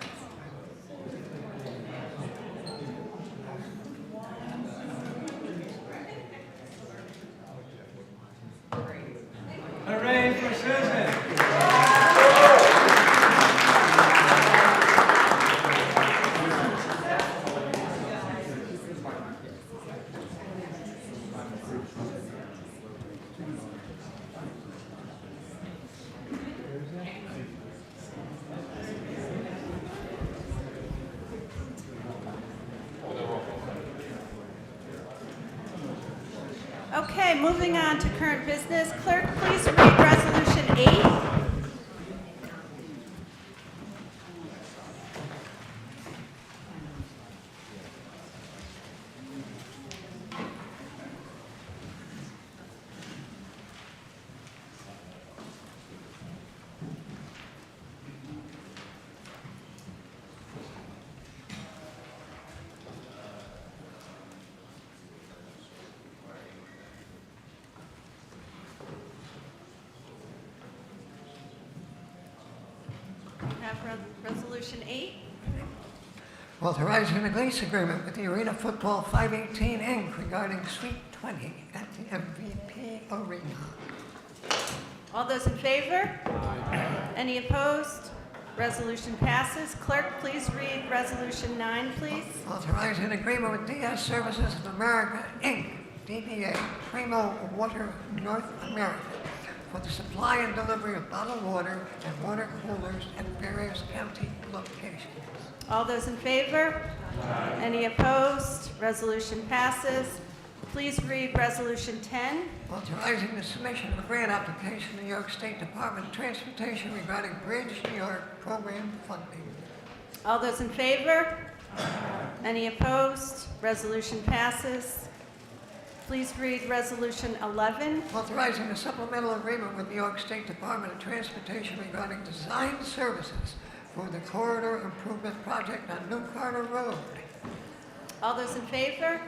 Hooray for Susan! Okay, moving on to current business. Clerk, please read Resolution 8. We have Resolution 8. Authorizing a lease agreement with the Arena Football 518 Inc. regarding Suite 20 at the MVP Arena. All those in favor? Any opposed? Resolution passes. Clerk, please read Resolution 9, please. Authorizing an agreement with DS Services of America Inc., DBA, Primo Water North America, for the supply and delivery of bottled water and water coolers at various county locations. All those in favor? Any opposed? Resolution passes. Please read Resolution 10. Authorizing the submission of a grant application to New York State Department of Transportation regarding Bridge New York program funding. All those in favor? Any opposed? Resolution passes. Please read Resolution 11. Authorizing a supplemental agreement with New York State Department of Transportation regarding design services for the corridor improvement project on New Carter Road. All those in favor?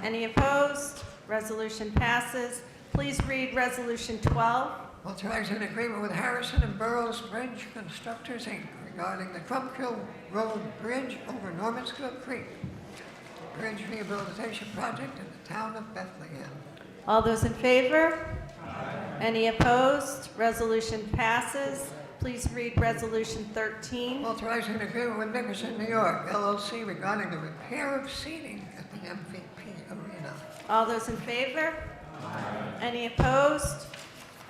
Any opposed? Resolution passes. Please read Resolution 12. Authorizing an agreement with Harrison and Burroughs Bridge Constructors, Inc. regarding the Crumpkill Road Bridge over Normansville Creek, bridge rehabilitation project in the town of Bethlehem. All those in favor? Any opposed? Resolution passes. Please read Resolution 13. Authorizing an agreement with Nickerson, New York, LLC regarding the repair of seating at the MVP Arena. All those in favor? Any opposed?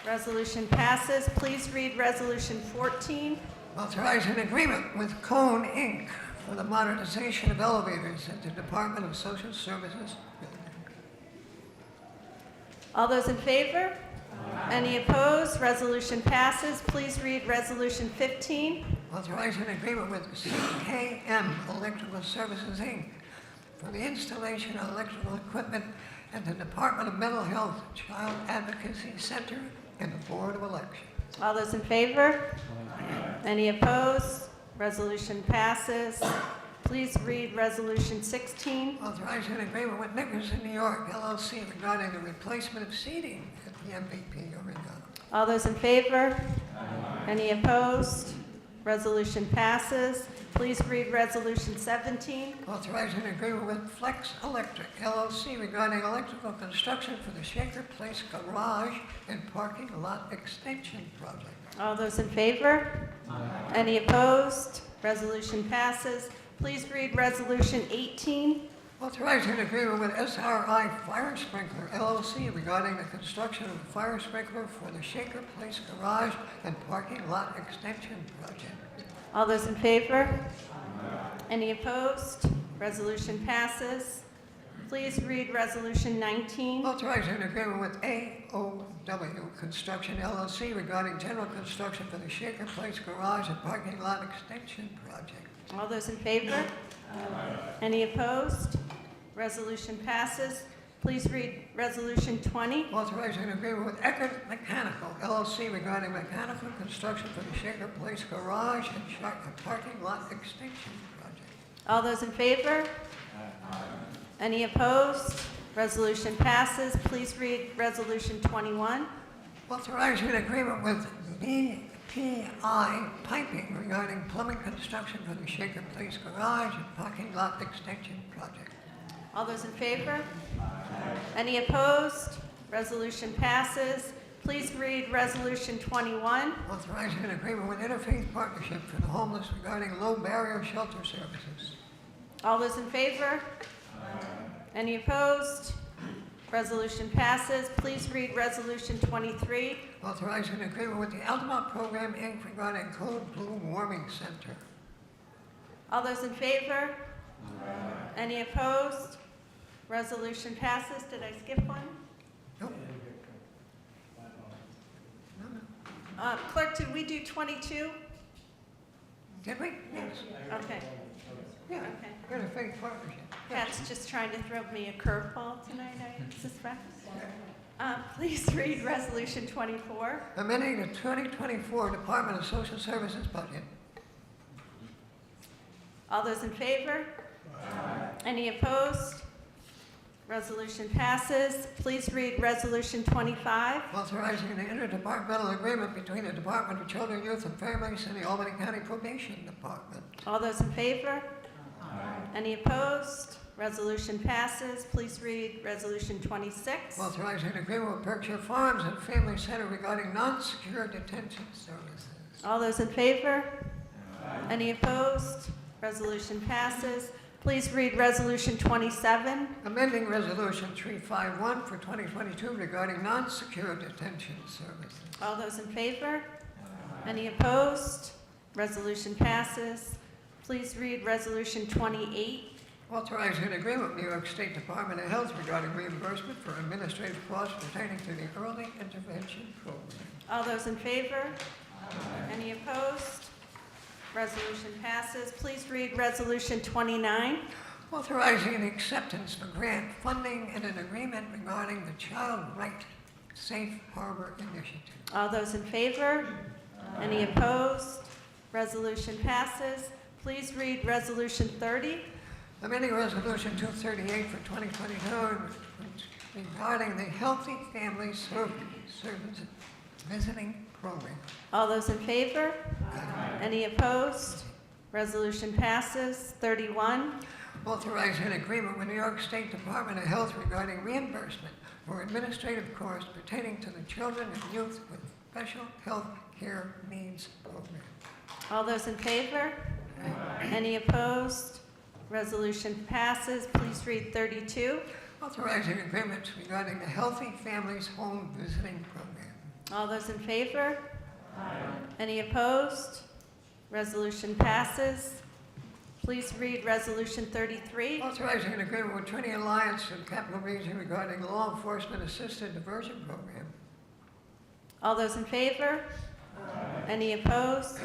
Resolution passes. Please read Resolution 14. Authorizing an agreement with Cone, Inc. for the modernization of elevators at the Department of Social Services building. All those in favor? Any opposed? Resolution passes. Please read Resolution 15. Authorizing an agreement with CKM Electrical Services, Inc. for the installation of electrical equipment at the Department of Mental Health Child Advocacy Center and the Board of Elections. All those in favor? Any opposed? Resolution passes. Please read Resolution 16. Authorizing an agreement with Nickerson, New York, LLC regarding the replacement of seating at the MVP Arena. All those in favor? Any opposed? Resolution passes. Please read Resolution 17. Authorizing an agreement with Flex Electric, LLC regarding electrical construction for the Shaker Place Garage and Parking Lot Extension Project. All those in favor? Any opposed? Resolution passes. Please read Resolution 18. Authorizing an agreement with SRI Fire Sprinkler, LLC regarding the construction of a fire sprinkler for the Shaker Place Garage and Parking Lot Extension Project. All those in favor? Any opposed? Resolution passes. Please read Resolution 19. Authorizing an agreement with AOW Construction, LLC regarding general construction for the Shaker Place Garage and Parking Lot Extension Project. All those in favor? Any opposed? Resolution passes. Please read Resolution 20. Authorizing an agreement with Eckert Mechanical, LLC regarding mechanical construction for the Shaker Place Garage and Parking Lot Extension Project. All those in favor? Any opposed? Resolution passes. Please read Resolution 21. Authorizing an agreement with BPI Piping regarding plumbing construction for the Shaker Place Garage and Parking Lot Extension Project. All those in favor? Any opposed? Resolution passes. Please read Resolution 21. Authorizing an agreement with Interfaith Partnership for the Homeless regarding low barrier shelter services. All those in favor? Any opposed? Resolution passes. Please read Resolution 23. Authorizing an agreement with the Altamont Program, Inc. regarding Code Blue Warming Center. All those in favor? Any opposed? Resolution passes. Did I skip one? Nope. Clerk, did we do 22? Did we? Yes. Okay. Yeah. Okay. Interfaith Partnership. Pat's just trying to throw me a curveball tonight, I suspect. Please read Resolution 24. Amending the 2024 Department of Social Services budget. All those in favor? Any opposed? Resolution passes. Please read Resolution 25. Authorizing an interdepartmental agreement between the Department of Children, Youth, and Families and the Albany County Probation Department. All those in favor? Any opposed? Resolution passes. Please read Resolution 26. Authorizing an agreement with Berkshire Farms and Family Center regarding non-secure detention services. All those in favor? Any opposed? Resolution passes. Please read Resolution 27. Amending Resolution 351 for 2022 regarding non-secure detention services. All those in favor? Any opposed? Resolution passes. Please read Resolution 28. Authorizing an agreement with New York State Department of Health regarding reimbursement for administrative costs pertaining to the Early Intervention Program. All those in favor? Any opposed? Resolution passes. Please read Resolution 29. Authorizing an acceptance for grant funding and an agreement regarding the Child Right Safe Harbor Initiative. All those in favor? Any opposed? Resolution passes. Please read Resolution 30. Amending Resolution 238 for 2022 regarding the Healthy Family Service Visiting Program. All those in favor? Any opposed? Resolution passes. 31. Authorizing an agreement with New York State Department of Health regarding reimbursement for administrative costs pertaining to the Children and Youth with Special Health Care Needs Program. All those in favor? Any opposed? Resolution passes. Please read 32. Authorizing agreements regarding the Healthy Families Home Visiting Program. All those in favor? Any opposed? Resolution passes. Please read Resolution 33. Authorizing an agreement with Trinity Alliance and Capital Region regarding the Law Enforcement Assisted Diversion Program. All those in favor? Any opposed?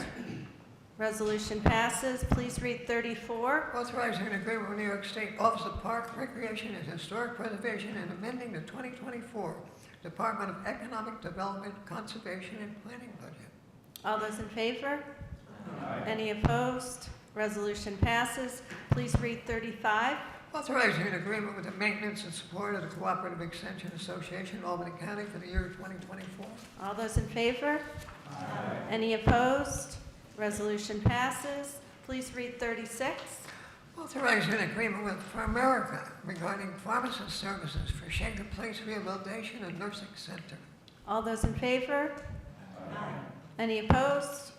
Resolution passes. Please read 34. Authorizing an agreement with New York State Office of Park, Recreation, and Historic Preservation and amending the 2024 Department of Economic Development, Conservation, and Planning budget. All those in favor? Any opposed? Resolution passes. Please read 35. Authorizing an agreement with the maintenance and support of the Cooperative Extension Association, Albany County for the year 2024. All those in favor? Any opposed? Resolution passes. Please read 36. Authorizing an agreement with Pharmerica regarding pharmacist services for Shaker Place Rehabilitation and Nursing Center. All those in favor? Any opposed?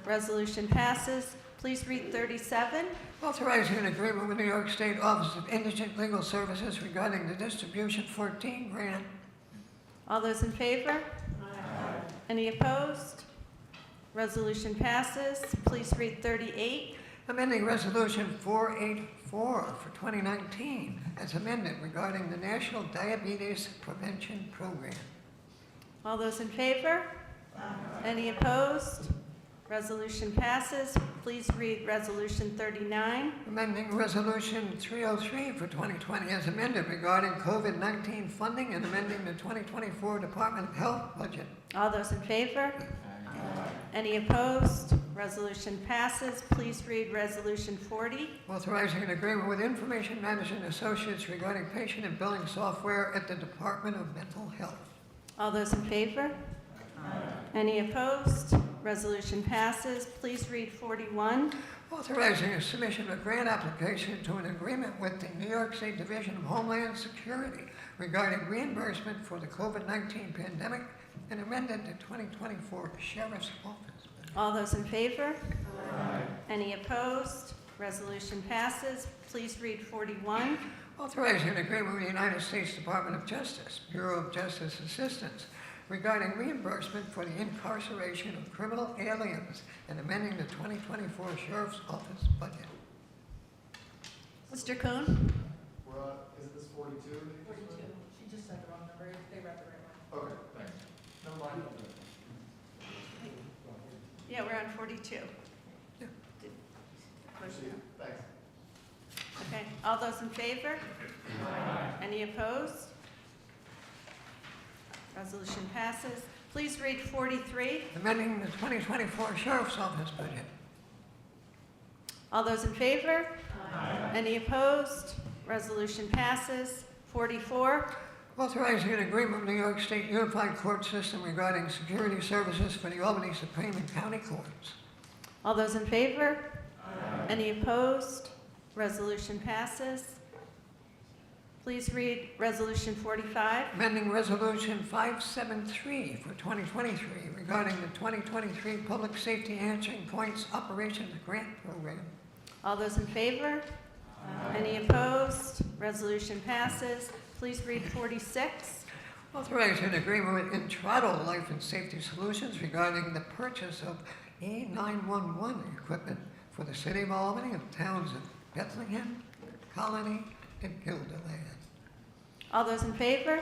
Resolution passes. Please read 37. Authorizing an agreement with New York State Office of Indigent Legal Services regarding the Distribution 14 grant. All those in favor? Any opposed? Resolution passes. Please read 38. Amending Resolution 484 for 2019 as amended regarding the National Diabetes Prevention Program. All those in favor? Any opposed? Resolution passes. Please read Resolution 39. Amending Resolution 303 for 2020 as amended regarding COVID-19 funding and amending the 2024 Department of Health budget. All those in favor? Any opposed? Resolution passes. Please read Resolution 40. Authorizing an agreement with Information Management Associates regarding patient and billing software at the Department of Mental Health. All those in favor? Any opposed? Resolution passes. Please read 41. Authorizing a submission of a grant application to an agreement with the New York State Division of Homeland Security regarding reimbursement for the COVID-19 pandemic and amended the 2024 Sheriff's Office. All those in favor? Any opposed? Resolution passes. Please read 41. Authorizing an agreement with the United States Department of Justice, Bureau of Justice Assistance, regarding reimbursement for the incarceration of criminal aliens and amending the 2024 Sheriff's Office budget. Mr. Kuhn? We're on, is this 42? 42. She just said the wrong number. They read the right one. Okay, thanks. Never mind. Yeah, we're on 42. Yeah. Thanks. Okay, all those in favor? Any opposed? Resolution passes. Please read 43. Amending the 2024 Sheriff's Office budget. All those in favor? Any opposed? Resolution passes. 44. Authorizing an agreement with New York State Unified Court System regarding security services for the Albany Supreme and County Courts. All those in favor? Any opposed? Resolution passes. Please read Resolution 45. Amending Resolution 573 for 2023 regarding the 2023 Public Safety Answering Points Operations Grant Program. All those in favor? Any opposed? Resolution passes. Please read 46. Authorizing an agreement with Intrado Life and Safety Solutions regarding the purchase of E911 equipment for the City of Albany and towns of Bethlehem, Colony, and Guilderland. All those in favor?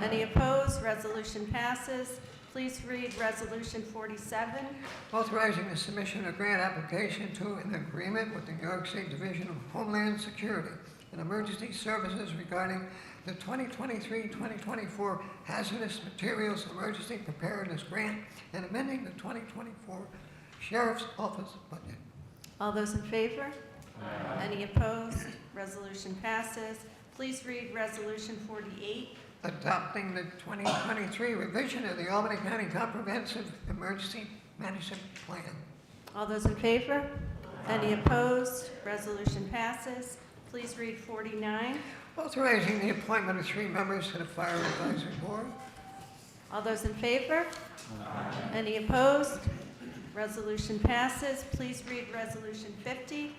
Any opposed? Resolution passes. Please read Resolution 47. Authorizing the submission of grant application to an agreement with the New York State Division of Homeland Security and Emergency Services regarding the 2023-2024 Hazardous Materials Emergency Preparedness Grant and amending the 2024 Sheriff's Office budget. All those in favor? Any opposed? Resolution passes. Please read Resolution 48. Adopting the 2023 revision of the Albany County Comprehensive Emergency Management Plan. All those in favor? Any opposed? Resolution passes. Please read 49. Authorizing the appointment of 3 members to the Fire Advisory Board. All those in favor? Any opposed? Resolution passes. Please read Resolution 50.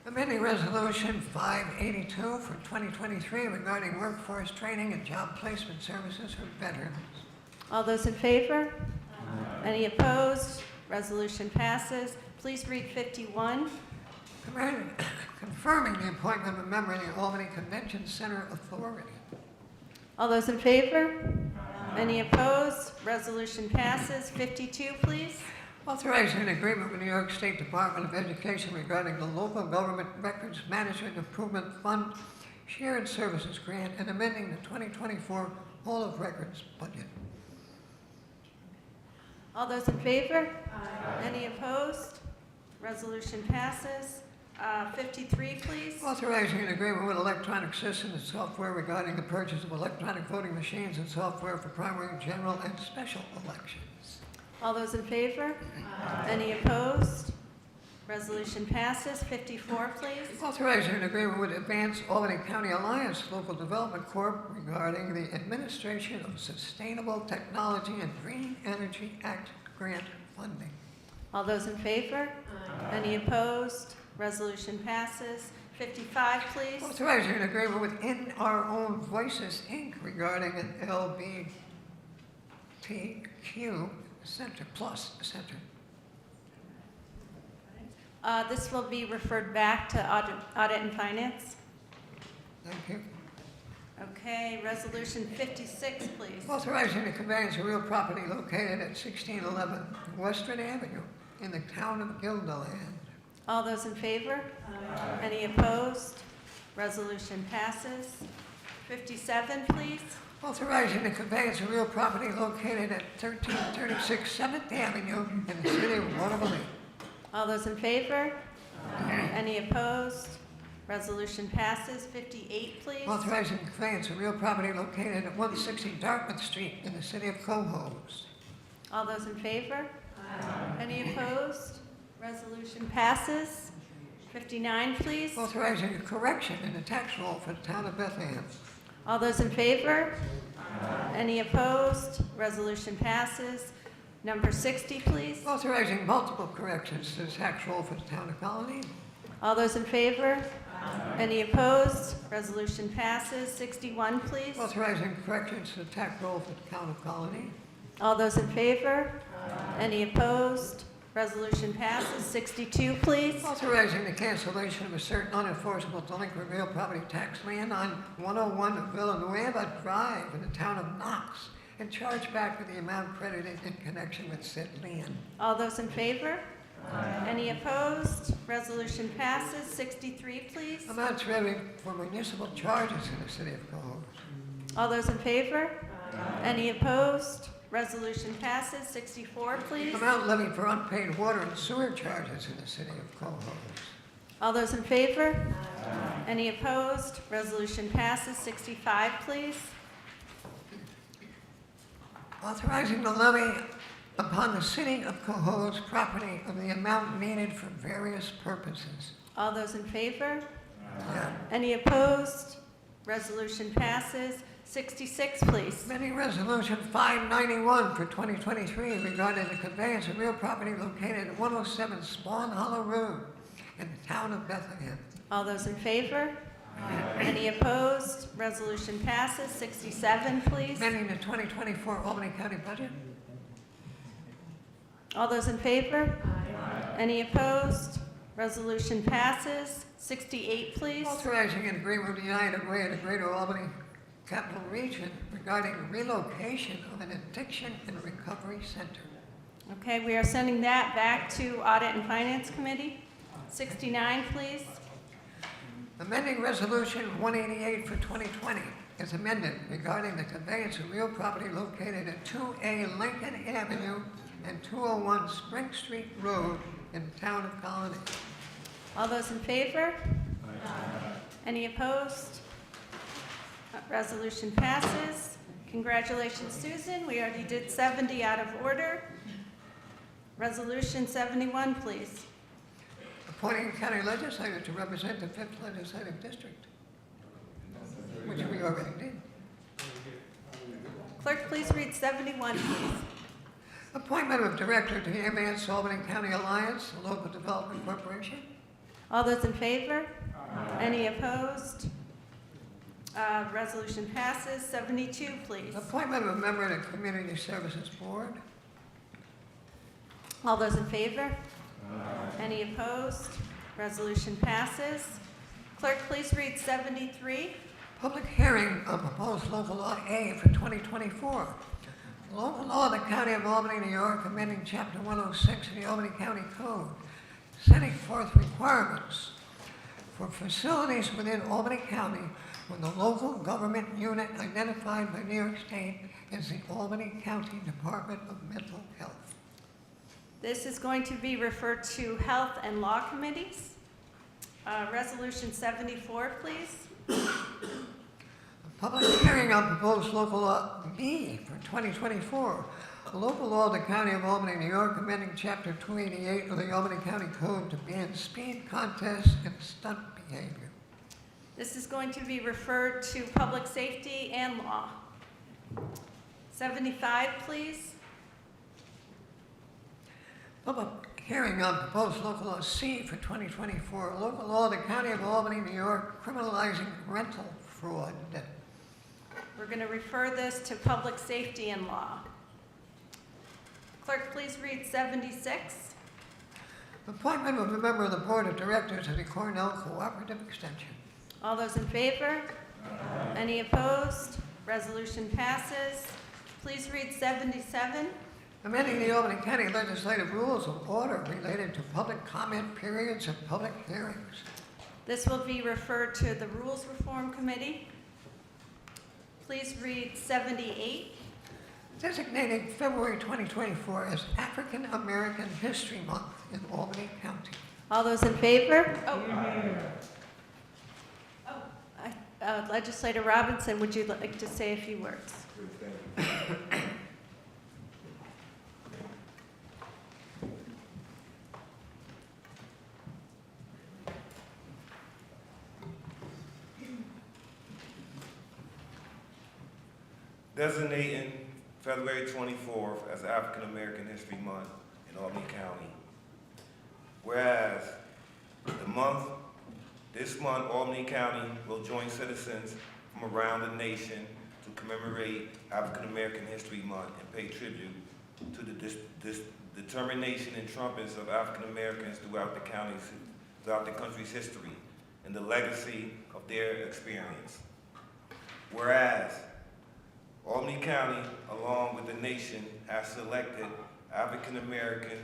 Amending Resolution 582 for 2023 regarding workforce training and job placement services for veterans. All those in favor? Any opposed? Resolution passes. Please read 51. Confirming the appointment of a member of the Albany Convention Center Authority. All those in favor? Any opposed? Resolution passes. 52, please. Authorizing an agreement with New York State Department of Education regarding the Local Government Records Management Improvement Fund Shared Services Grant and amending the 2024 Hall of Records budget. All those in favor? Any opposed? Resolution passes. 53, please. Authorizing an agreement with Electronic Systems and Software regarding the purchase of electronic voting machines and software for primary, general, and special elections. All those in favor? Any opposed? Resolution passes. 54, please. Authorizing an agreement with Advanced Albany County Alliance Local Development Corp. regarding the administration of Sustainable Technology and Green Energy Act grant funding. All those in favor? Any opposed? Resolution passes. 55, please. Authorizing an agreement with In Our Own Voices, Inc. regarding an LGBTQ Center Plus Center. This will be referred back to Audit and Finance. Thank you. Okay, Resolution 56, please. Authorizing the conveyance of real property located at 1611 Western Avenue in the town of Guilderland. All those in favor? Any opposed? Resolution passes. 57, please. Authorizing the conveyance of real property located at 1336 7th Avenue in the city of Waterville. All those in favor? Any opposed? Resolution passes. 58, please. Authorizing conveyance of real property located at 160 Dartmouth Street in the city of Cohoes. All those in favor? Any opposed? Resolution passes. 59, please. Authorizing a correction in the tax roll for the town of Bethlehem. All those in favor? Any opposed? Resolution passes. Number 60, please. Authorizing multiple corrections to the tax roll for the town of Colony. All those in favor? Any opposed? Resolution passes. 61, please. Authorizing corrections to the tax roll for the town of Colony. All those in favor? Any opposed? Resolution passes. 62, please. Authorizing the cancellation of a certain unenforceable delinquent real property tax lien on 101 Villanueva Drive in the town of Knox and charge back for the amount credited in connection with said lien. All those in favor? Any opposed? Resolution passes. 63, please. Amounts revenue for municipal charges in the city of Cohoes. All those in favor? Any opposed? Resolution passes. 64, please. Amount levied for unpaid water and sewer charges in the city of Cohoes. All those in favor? Any opposed? Resolution passes. 65, please. Authorizing the levy upon the city of Cohoes property of the amount needed for various purposes. All those in favor? Yeah. Any opposed? Resolution passes. 66, please. Amending Resolution 591 for 2023 regarding the conveyance of real property located at 107 Spawn Hollow Road in the town of Bethlehem. All those in favor? Any opposed? Resolution passes. 67, please. Amending the 2024 Albany County budget. All those in favor? Any opposed? Resolution passes. 68, please. Authorizing an agreement with the United Way of the Greater Albany Capital Region regarding relocation of an addiction and recovery center. Okay, we are sending that back to Audit and Finance Committee. 69, please. Amending Resolution 188 for 2020 is amended regarding the conveyance of real property located at 2A Lincoln Avenue and 201 Spring Street Road in the town of Colony. All those in favor? Any opposed? Resolution passes. Congratulations, Susan. We already did 70 out of order. Resolution 71, please. Appointing a county legislator to represent the 5th Legislative District, which we already did. Clerk, please read 71, please. Appointment of director to the Advanced Albany County Alliance, a local development corporation. All those in favor? Any opposed? Resolution passes. 72, please. Appointment of a member of the Community Services Board. All those in favor? Any opposed? Resolution passes. Clerk, please read 73. Public hearing on proposed local law A for 2024. Local law of the County of Albany, New York, amending Chapter 106 of the Albany County Code, setting forth requirements for facilities within Albany County when the local government unit identified by New York State as the Albany County Department of Mental Health. This is going to be referred to Health and Law Committees. Resolution 74, please. A public hearing on proposed local law B for 2024. A local law of the County of Albany, New York, amending Chapter 288 of the Albany County Code to ban speed contests and stunt behavior. This is going to be referred to Public Safety and Law. 75, please. Public hearing on proposed local law C for 2024. A local law of the County of Albany, New York, criminalizing rental fraud. We're going to refer this to Public Safety and Law. Clerk, please read 76. Appointment of a member of the Board of Directors of the Cornell Cooperative Extension. All those in favor? Any opposed? Resolution passes. Please read 77. Amending the Albany County Legislative Rules of Order related to public comment periods and public hearings. This will be referred to the Rules Reform Committee. Please read 78. designating February 2024 as African American History Month in Albany County. All those in favor? Legislator Robinson, would you like to say a few words? Designating February 24th as African American History Month in Albany County. Whereas this month, Albany County will join citizens from around the nation to commemorate African American History Month and pay tribute to the determination and trumpets of African Americans throughout the country's history and the legacy of their experience. Whereas Albany County, along with the nation, has selected African American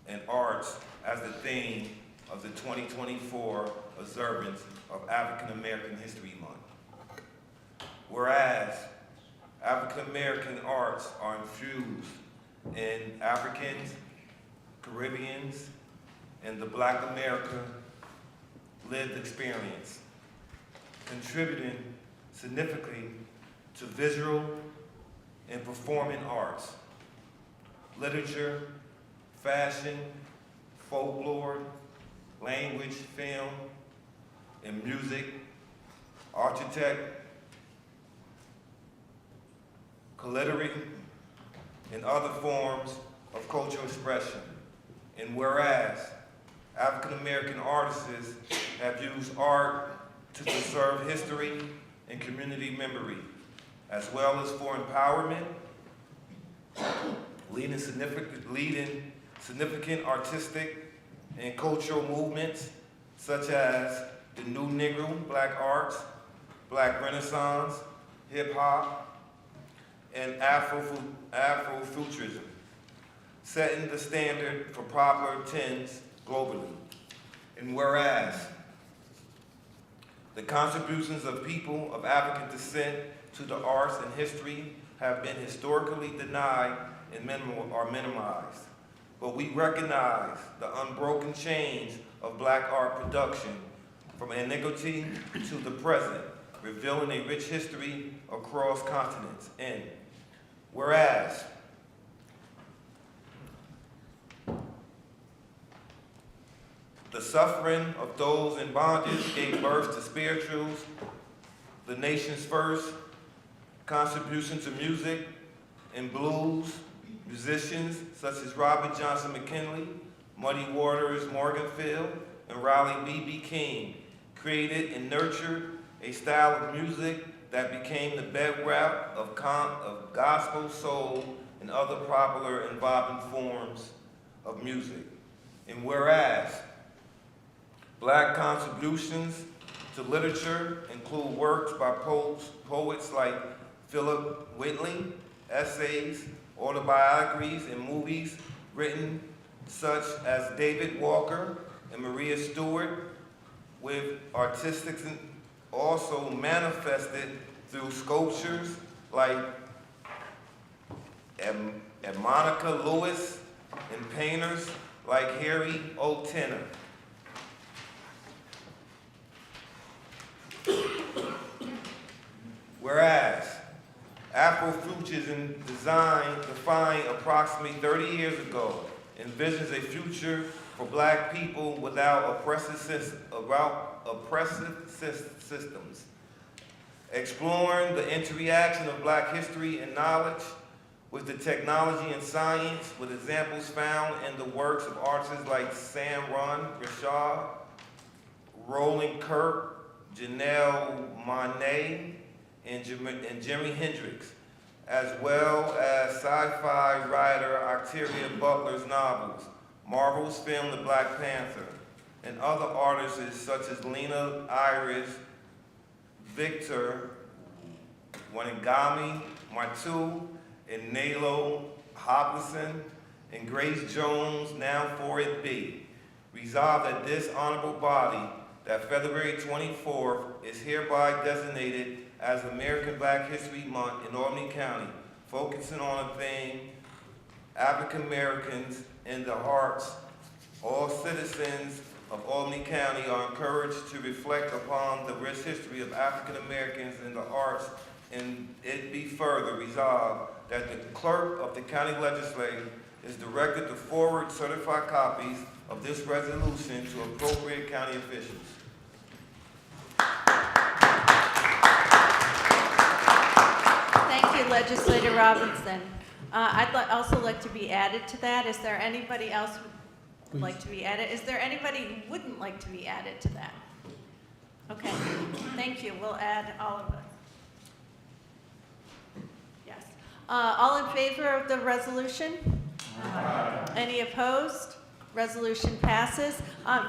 and arts as the theme of the 2024 observance of African American History Month. Whereas African American arts are infused in Africans, Caribbeans, and the Black America lived experience, contributing significantly to visual and performing arts, literature, fashion, folklore, language, film, and music, architect, calligraphy, and other forms of cultural expression. And whereas African American artists have used art to preserve history and community memory, as well as for empowerment, leading significant artistic and cultural movements such as the New Negro Black Arts, Black Renaissance, hip hop, and Afrofuturism, setting the standard for popular trends globally. And whereas the contributions of people of African descent to the arts and history have been historically denied and minimized. But we recognize the unbroken chains of Black art production from antiquity to the present, revealing a rich history across continents. And whereas the suffering of those in bondage gave birth to spirituals, the nation's first contribution to music and blues, musicians such as Robert Johnson McKinley, Muddy Waters Morganfield, and Riley B.B. King created and nurtured a style of music that became the bedrock of gospel, soul, and other popular and vibrant forms of music. And whereas Black contributions to literature include works by poets like Philip Whitley, essays, autobiographies, and movies written such as David Walker and Maria Stewart, with artistics also manifested through sculptures like Monica Lewis and painters like Harry O. Tenner. Whereas Afrofuturism defined approximately 30 years ago envisions a future for Black people without oppressive systems, exploring the interaction of Black history and knowledge with the technology and science, with examples found in the works of artists like Sam Run, Rashad, Roland Kirk, Janelle Monáe, and Jimi Hendrix, as well as sci-fi writer Octavia Butler's novels, Marvel's film The Black Panther, and other artists such as Lena Iris, Victor Wanagami Martu, and Nalo Hopkinson, and Grace Jones, now for it be, resolved that this honorable body that February 24th is hereby designated as American Black History Month in Albany County focusing on a theme, African Americans in the arts. All citizens of Albany County are encouraged to reflect upon the rich history of African Americans in the arts, and it be further resolved that the clerk of the county legislature is directed to forward certified copies of this resolution to appropriate county officials. Thank you, Legislator Robinson. Also like to be added to that. Is there anybody else who would like to be added? Is there anybody who wouldn't like to be added to that? Okay, thank you. We'll add all of us. Yes. All in favor of the resolution? Aye. Any opposed? Resolution passes.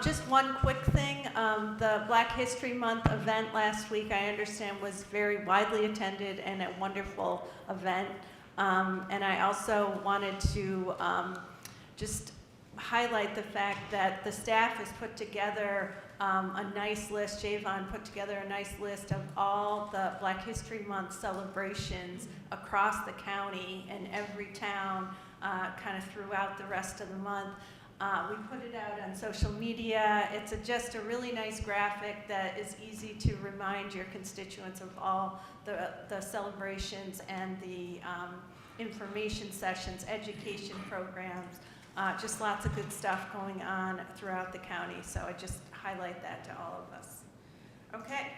Just one quick thing. The Black History Month event last week, I understand, was very widely attended and a wonderful event. And I also wanted to just highlight the fact that the staff has put together a nice list. Javon put together a nice list of all the Black History Month celebrations across the county and every town kind of throughout the rest of the month. We put it out on social media. It's just a really nice graphic that is easy to remind your constituents of all the celebrations and the information sessions, education programs, just lots of good stuff going on throughout the county. So I just highlight that to all of us. Okay.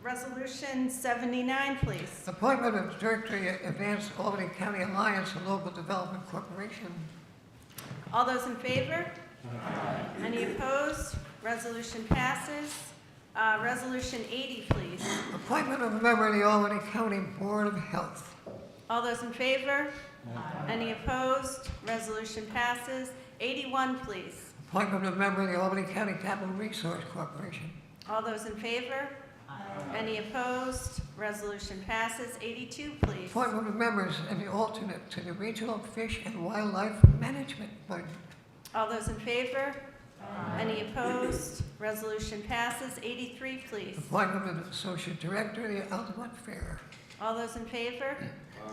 Resolution 79, please. Appointment of Director of Advanced Albany County Alliance and Local Development Corporation. All those in favor? Aye. Any opposed? Resolution passes. Resolution 80, please. Appointment of a member of the Albany County Board of Health. All those in favor? Aye. Any opposed? Resolution passes. 81, please. Appointment of a member of the Albany County Capital Resource Corporation. All those in favor? Aye. Any opposed? Resolution passes. 82, please. Appointment of members and the alternate to the Regional Fish and Wildlife Management Board. All those in favor? Aye. Any opposed? Resolution passes. 83, please. Appointment of the Associate Director of the Altamont Fair. All those in favor?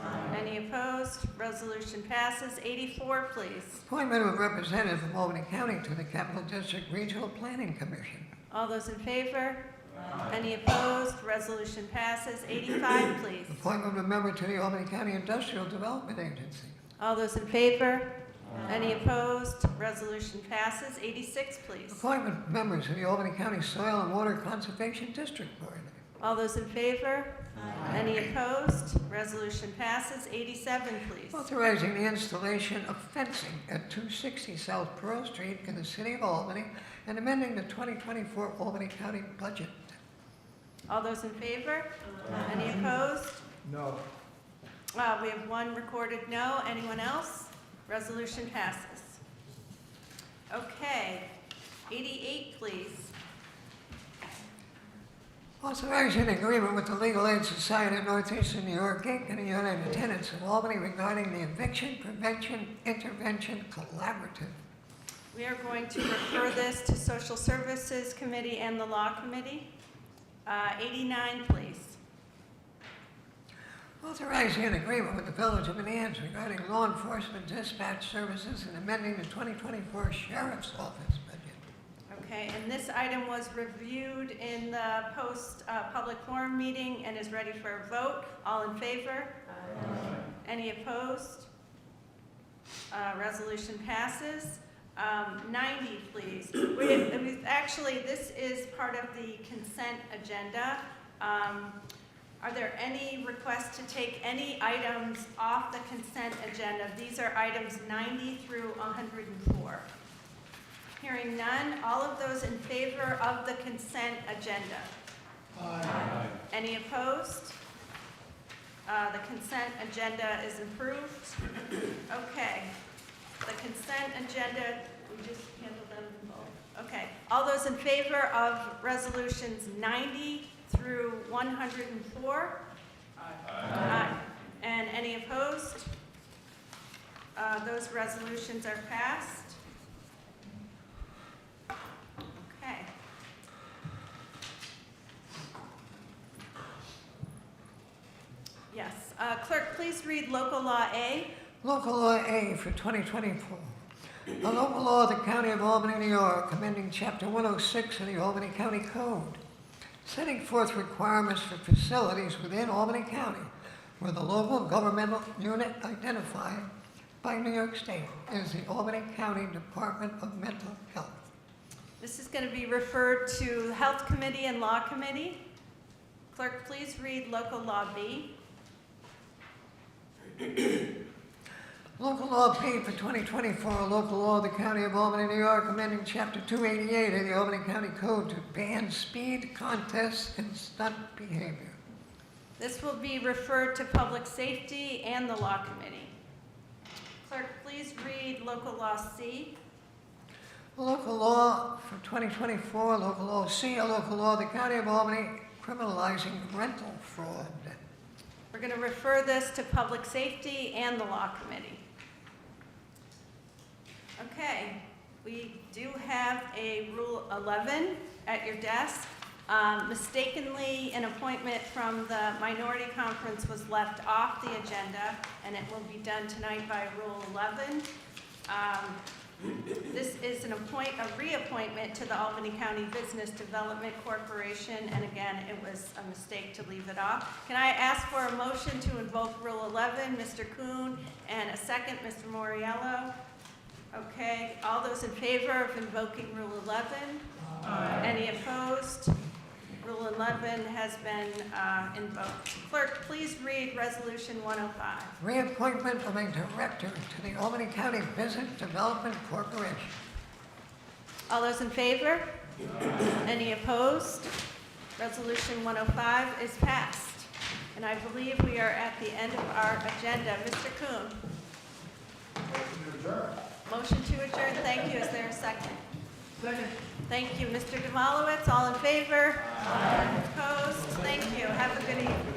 Aye. Any opposed? Resolution passes. 84, please. Appointment of a representative from Albany County to the Capital District Regional Planning Commission. All those in favor? Aye. Any opposed? Resolution passes. 85, please. Appointment of a member to the Albany County Industrial Development Agency. All those in favor? Aye. Any opposed? Resolution passes. 86, please. Appointment of members to the Albany County Soil and Water Conservation District Board. All those in favor? Aye. Any opposed? Resolution passes. 87, please. Authorizing the installation of fencing at 260 South Pearl Street in the city of Albany and amending the 2024 Albany County budget. All those in favor? Aye. Any opposed? No. We have one recorded no. Anyone else? Resolution passes. Okay. 88, please. Authorizing an agreement with the Legal Aid Society of Northeastern New York, Inc. and the United Tenants of Albany regarding the Eviction Prevention Intervention Collaborative. We are going to refer this to Social Services Committee and the Law Committee. 89, please. Authorizing an agreement with the Village of Manans regarding law enforcement dispatch services and amending the 2024 Sheriff's Office budget. Okay, and this item was reviewed in the post-public forum meeting and is ready for a vote. All in favor? Aye. Any opposed? Resolution passes. 90, please. Actually, this is part of the consent agenda. Are there any requests to take any items off the consent agenda? These are items 90 through 104. Hearing none, all of those in favor of the consent agenda? Aye. Any opposed? The consent agenda is approved. Okay. The consent agenda, we just handled them both. Okay. All those in favor of resolutions 90 through 104? Aye. And any opposed? Those resolutions are passed. Okay. Yes. Clerk, please read local law A. Local Law A for 2024. A local law of the County of Albany, New York, amending Chapter 106 of the Albany County Code, setting forth requirements for facilities within Albany County where the local governmental unit identified by New York State is the Albany County Department of Mental Health. This is going to be referred to Health Committee and Law Committee. Clerk, please read local law B. Local Law P for 2024, a local law of the County of Albany, New York, amending Chapter 288 of the Albany County Code to ban speed contests and stunt behavior. This will be referred to Public Safety and the Law Committee. Clerk, please read local law C. Local law for 2024, local law C, a local law of the County of Albany, criminalizing rental fraud. We're going to refer this to Public Safety and the Law Committee. Okay, we do have a Rule 11 at your desk. Mistakenly, an appointment from the Minority Conference was left off the agenda, and it will be done tonight by Rule 11. This is a reappointment to the Albany County Business Development Corporation, and again, it was a mistake to leave it off. Can I ask for a motion to invoke Rule 11, Mr. Kuhn, and a second, Mr. Moriello? Okay, all those in favor of invoking Rule 11? Aye. Any opposed? Rule 11 has been invoked. Clerk, please read Resolution 105. Reappointment of a director to the Albany County Business Development Corporation. All those in favor? Any opposed? Resolution 105 is passed. And I believe we are at the end of our agenda. Mr. Kuhn. Motion to adjourn. Motion to adjourn. Thank you. Is there a second? Second. Thank you. Mr. Demalowitz, all in favor? Opposed? Thank you. Have a good evening.